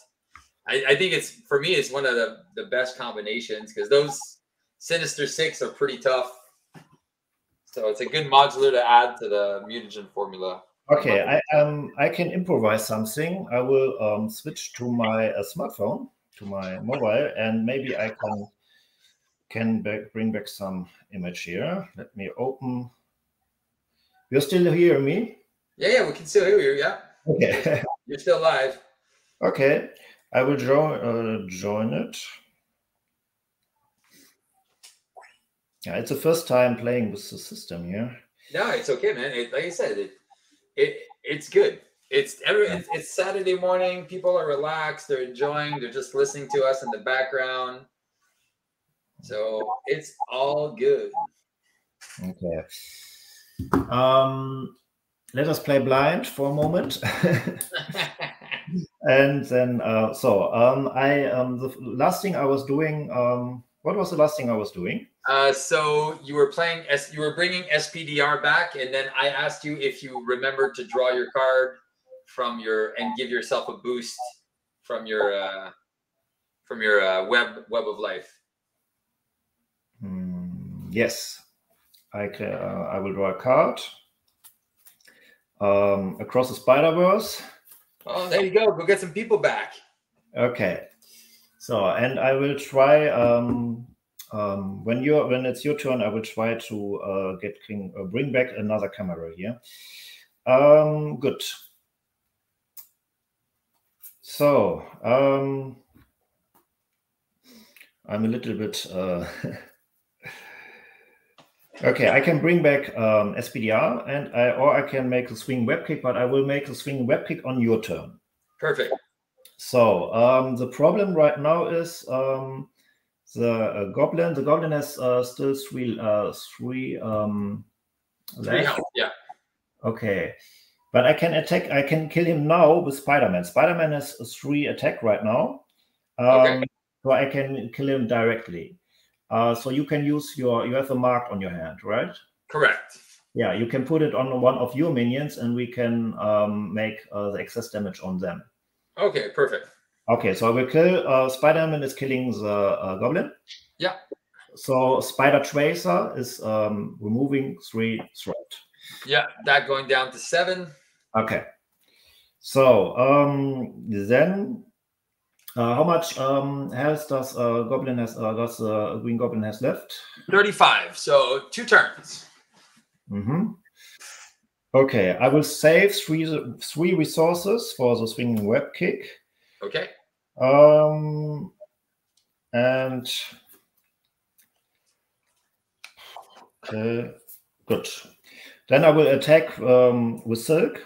I think for me it's one of the best combinations because those Sinister Six are pretty tough. So it's a good modular to add to the mutagen formula. Okay, I can improvise something. I will switch to my smartphone, to my mobile, and maybe I can bring back some image here. Let me open. You're still hearing me? Yeah, we can still hear you. Yeah. Okay. You're still live. Okay, I will join it. Yeah, it's the first time playing with the system here. No, it's okay, man. Like I said, it's good. It's Saturday morning. People are relaxed. They're enjoying. They're just listening to us in the background. So it's all good. Okay. Let us play blind for a moment. And then, the last thing I was doing, what was the last thing I was doing? So you were bringing SPDR back, and then I asked you if you remembered to draw your card and give yourself a boost from your web of life. Yes, I will draw a card across the Spider-Verse. Oh, there you go. Go get some people back. Okay. So, and I will try. When it's your turn, I will try to bring back another camera here. Good. So I'm a little bit. Okay, I can bring back SPDR, or I can make a swing web kick, but I will make a swing web kick on your turn. Perfect. So the problem right now is the goblin. The goblin has still three left. Yeah. Okay, but I can attack. I can kill him now with Spider-Man. Spider-Man has 3 attack right now. Okay. So I can kill him directly. So you can use you have a mark on your hand, right? Correct. Yeah, you can put it on one of your minions, and we can make the excess damage on them. Okay, perfect. Okay, so I will kill. Spider-Man is killing the goblin. Yeah. So Spider Tracer is removing 3 threat. Yeah, that going down to 7. Okay. So then How much health does Goblin has does Green Goblin has left? 35. So 2 turns. Mm-hmm. Okay, I will save three resources for the swinging web kick. Okay. And okay, good. Then I will attack with Silk.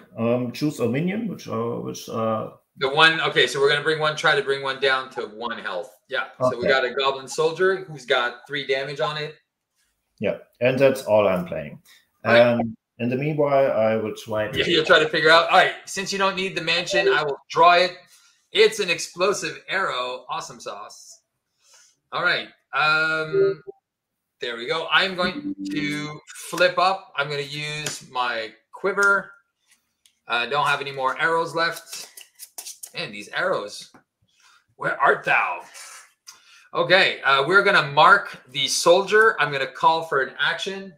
Choose a minion, which the one. Okay, so we're gonna bring one. Try to bring one down to 1 health. Yeah. Okay. So we got a Goblin Soldier who's got 3 damage on it. Yeah, and that's all I'm playing. And in the meanwhile, I will try. Yeah, you'll try to figure out. All right, since you don't need the mansion, I will draw it. It's an explosive arrow. Awesome sauce. All right. There we go. I'm going to flip up. I'm going to use my quiver. I don't have any more arrows left. Man, these arrows. Where art thou? Okay, we're going to mark the soldier. I'm going to call for an action.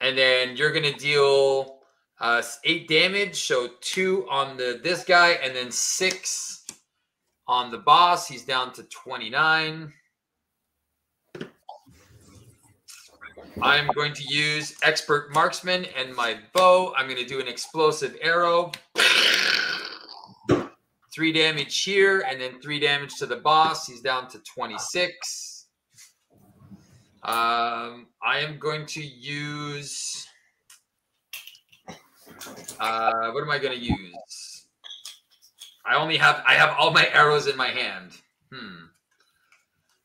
And then you're going to deal 8 damage. So 2 on this guy and then 6 on the boss. He's down to 29. I'm going to use Expert Marksman and my bow. I'm going to do an explosive arrow. 3 damage here and then 3 damage to the boss. He's down to 26. I am going to use... what am I going to use? I have all my arrows in my hand.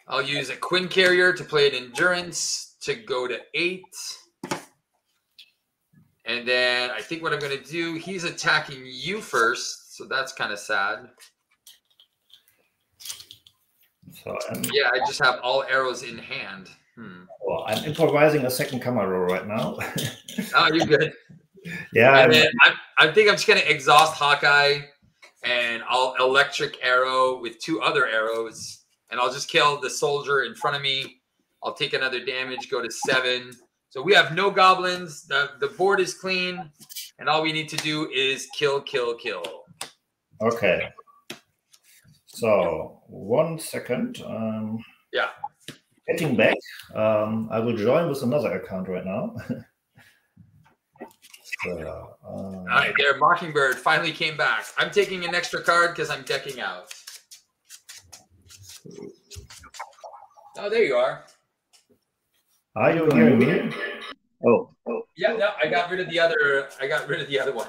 I'll use a Quinn Carrier to play an Endurance to go to 8. And then I think what I'm going to do, he's attacking you first. So that's kind of sad. So, yeah, I just have all arrows in hand. Well, I'm improvising a second camera right now. Oh, you're good. Yeah. And then I think I'm just going to exhaust Hawkeye and I'll electric arrow with 2 other arrows. And I'll just kill the soldier in front of me. I'll take another damage, go to 7. So we have no goblins. The board is clean. And all we need to do is kill, kill, kill. Okay. So 1 second. Yeah. Getting back. I will join with another account right now. So, all right, there, Mockingbird finally came back. I'm taking an extra card because I'm decking out. Oh, there you are. Are you hearing me? Oh. Yeah, no, I got rid of the other one.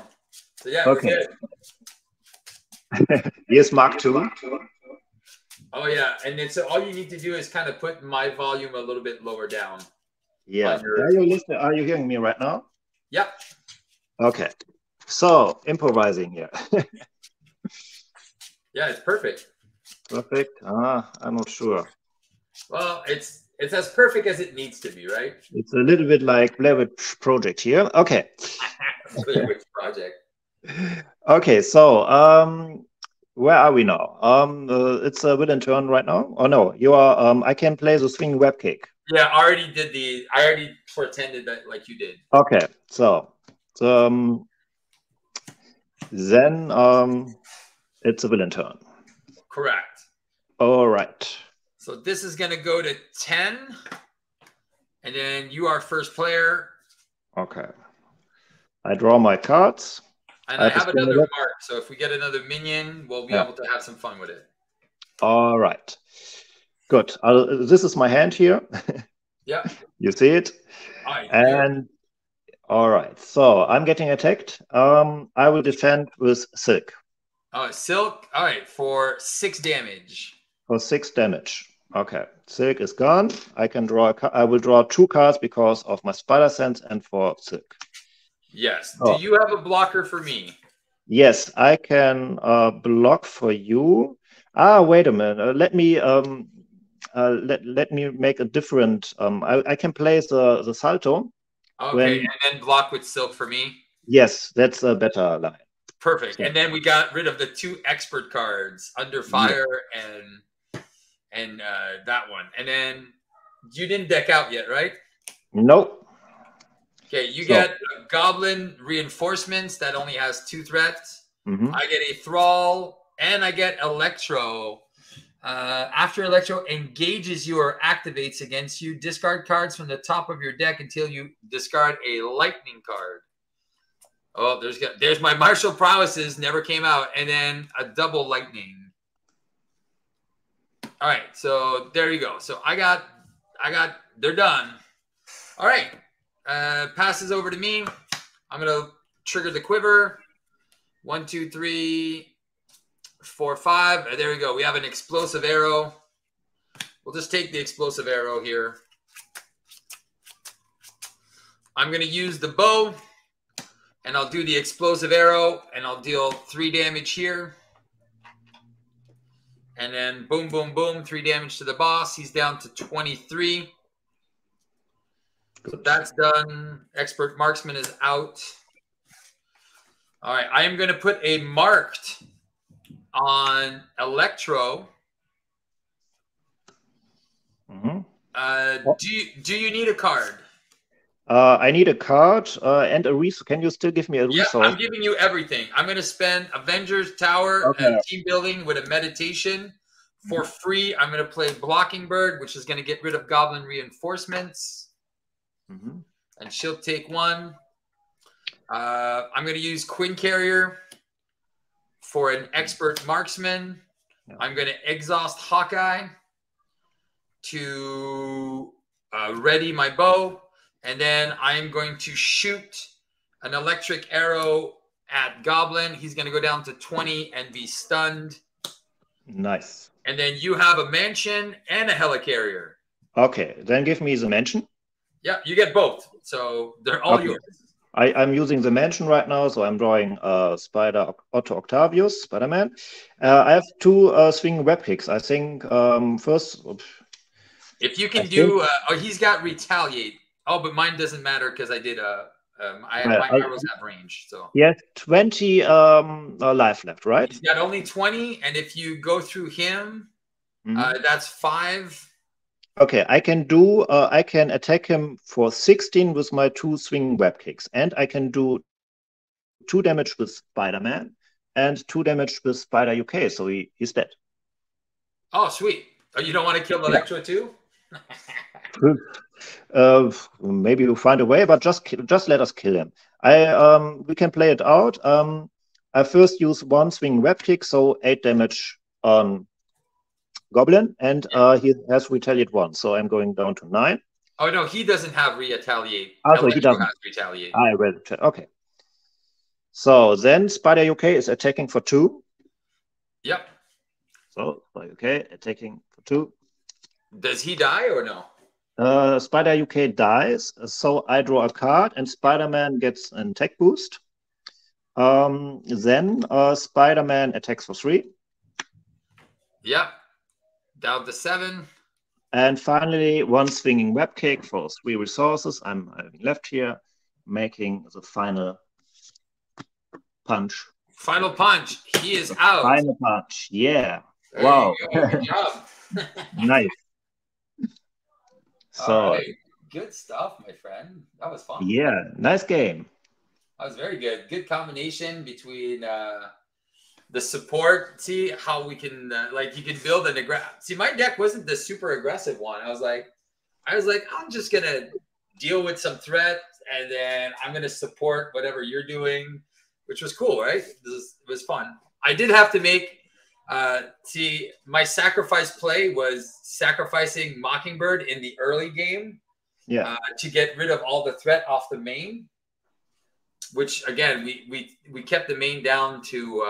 So yeah, okay. Yes, Mark 2. Oh yeah, and then so all you need to do is kind of put my volume a little bit lower down. Yeah. Are you listening? Are you hearing me right now? Yep. Okay. So improvising here. Yeah, it's perfect. Perfect. I'm not sure. Well, it's as perfect as it needs to be, right? It's a little bit like Blair Witch Project here. Okay. Blair Witch Project. Okay, so where are we now? It's a Will and Turn right now. Oh no, you are. I can play the swing web kick. Yeah, I already pretended that like you did. Okay, so then it's a Will and Turn. Correct. All right. So this is going to go to 10. And then you are first player. Okay. I draw my cards. And I have another mark. So if we get another minion, we'll be able to have some fun with it. All right. Good. This is my hand here. Yeah. You see it? And all right. So I'm getting attacked. I will defend with Silk. Oh, Silk. All right. For 6 damage. For 6 damage. Okay. Silk is gone. I can draw. I will draw 2 cards because of my Spider Sense and for Silk. Yes. Do you have a blocker for me? Yes, I can block for you. Wait a minute. Let me make a different. I can place the salto. Okay, and then block with Silk for me. Yes, that's a better line. Perfect. And then we got rid of the 2 expert cards, Under Fire and that one. And then you didn't deck out yet, right? Nope. Okay, you get Goblin Reinforcements that only has 2 threats. I get a Thrall, and I get Electro. After Electro engages you or activates against you, discard cards from the top of your deck until you discard a lightning card. Oh, there's my martial prowesses never came out, and then a double lightning. All right, so there you go. So I got, they're done. All right, passes over to me. I'm gonna trigger the quiver. 1, 2, 3, 4, 5. There we go. We have an explosive arrow. We'll just take the explosive arrow here. I'm gonna use the bow. And I'll do the explosive arrow, and I'll deal 3 damage here. And then boom, boom, boom, 3 damage to the boss. He's down to 23. So that's done. Expert Marksman is out. All right, I am going to put a marked on Electro. Do you need a card? I need a card and a resource. Can you still give me a resource? Yeah, I'm giving you everything. I'm going to spend Avengers Tower and team building with a meditation for free. I'm going to play Blocking Bird, which is going to get rid of Goblin reinforcements. And she'll take 1. I'm going to use Quinn Carrier for an Expert Marksman. I'm going to exhaust Hawkeye to ready my bow. And then I am going to shoot an electric arrow at Goblin. He's going to go down to 20 and be stunned. Nice. And then you have a mansion and a helicarrier. Okay, then give me the mansion. Yeah, you get both. So they're all yours. I'm using the mansion right now, so I'm drawing Spider Otto Octavius, Spider-Man. I have 2 swing web kicks. I think first... If you can do... he's got Retaliate. Oh, but mine doesn't matter because I did my arrows have range. So he has 20 life left, right? He's got only 20, and if you go through him, that's 5. Okay, I can do. I can attack him for 16 with my 2 swing web kicks, and I can do 2 damage with Spider-Man and 2 damage with Spider UK. So he's dead. Oh, sweet! Oh, you don't want to kill Electro too? Maybe we'll find a way, but just let us kill him. We can play it out. I first use 1 swing web kick, so 8 damage on Goblin, and he has retaliate 1, so I'm going down to 9. Oh no, he doesn't have retaliate. Also, he doesn't. Has retaliate. I read it. Okay. So then Spider UK is attacking for 2. Yep. So Spider UK attacking for 2. Does he die or no? Spider UK dies, so I draw a card, and Spider-Man gets an attack boost. Then Spider-Man attacks for 3. Yep. Down to 7. And finally, 1 swinging web kick for 3 resources. I'm having left here, making the final punch. Final punch. He is out. Final punch. Yeah. There wow. Good job. Nice. So right. Good stuff, my friend. That was fun. Yeah, nice game. That was very good. Good combination between the support. See how we can like you can build an aggressive. See, my deck wasn't the super aggressive one. I was like, I'm just gonna deal with some threat, and then I'm gonna support whatever you're doing, which was cool, right? It was fun. I did have to make. See, my sacrifice play was sacrificing Mockingbird in the early game, to get rid of all the threat off the main. Which again, we kept the main down to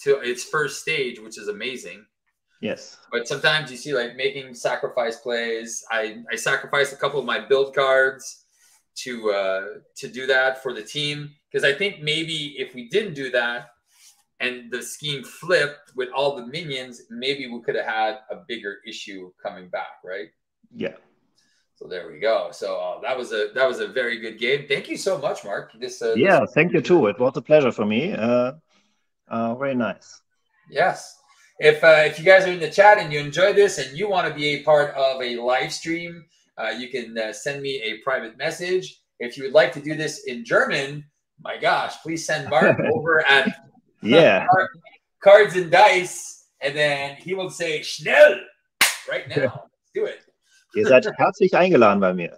its first stage, which is amazing. Yes. But sometimes you see like making sacrifice plays. I sacrificed a couple of my build cards to do that for the team, because I think maybe if we didn't do that and the scheme flipped with all the minions, maybe we could have had a bigger issue coming back, right? Yeah. So there we go. So that was a very good game. Thank you so much, Mark. Thank you too. It was a pleasure for me. Very nice. Yes. If you guys are in the chat and you enjoy this and you want to be a part of a live stream, you can send me a private message. If you would like to do this in German, my gosh, please send Mark over at Yeah. Cards and dice, and then he will say schnell right now. Let's do it. Ihr seid herzlich eingeladen bei mir.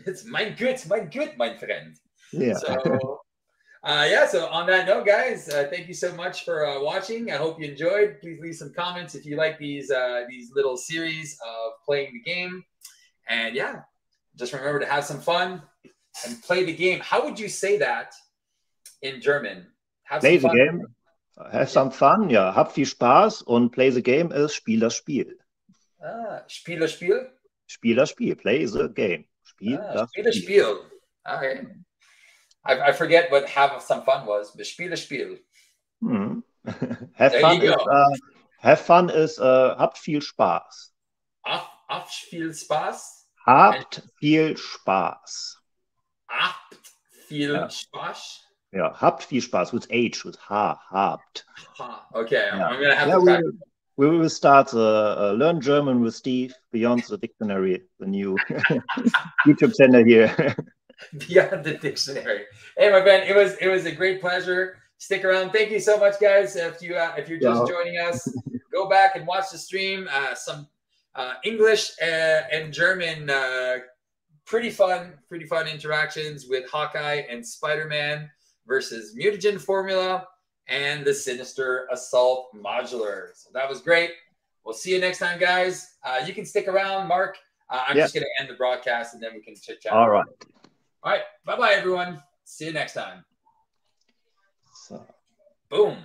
It's mein Gut, mein friend. Yeah. So, so on that note, guys, thank you so much for watching. I hope you enjoyed. Please leave some comments if you like these little series of playing the game. And yeah, just remember to have some fun and play the game. How would you say that in German? Play the game. Have some fun. Ja, hab viel Spaß. Und play the game ist Spiel das Spiel. Spiel das Spiel? Spiel das Spiel. Play the game. Spiel das Spiel. Okay. I forget what have some fun was, but Spiel das Spiel. Hmm. Have fun is habt viel Spaß. Habt viel Spaß? Habt viel Spaß. Habt viel Spaß? Ja, habt viel Spaß with H, with H, habt. Okay, yeah. I'm going to have to practice. We will start Learn German with Steve, Beyond the Dictionary, the new YouTube channel here. Beyond the Dictionary. Hey, my friend, it was a great pleasure. Stick around. Thank you so much, guys. If you're just joining us, go back and watch the stream. Some English and German pretty fun interactions with Hawkeye and Spider-Man versus Mutagen Formula and the Sinister Assault Modular. So that was great. We'll see you next time, guys. You can stick around, Mark. I'm just going to end the broadcast, and then we can chit-chat. All right. All right. Bye-bye, everyone. See you next time. So. Boom.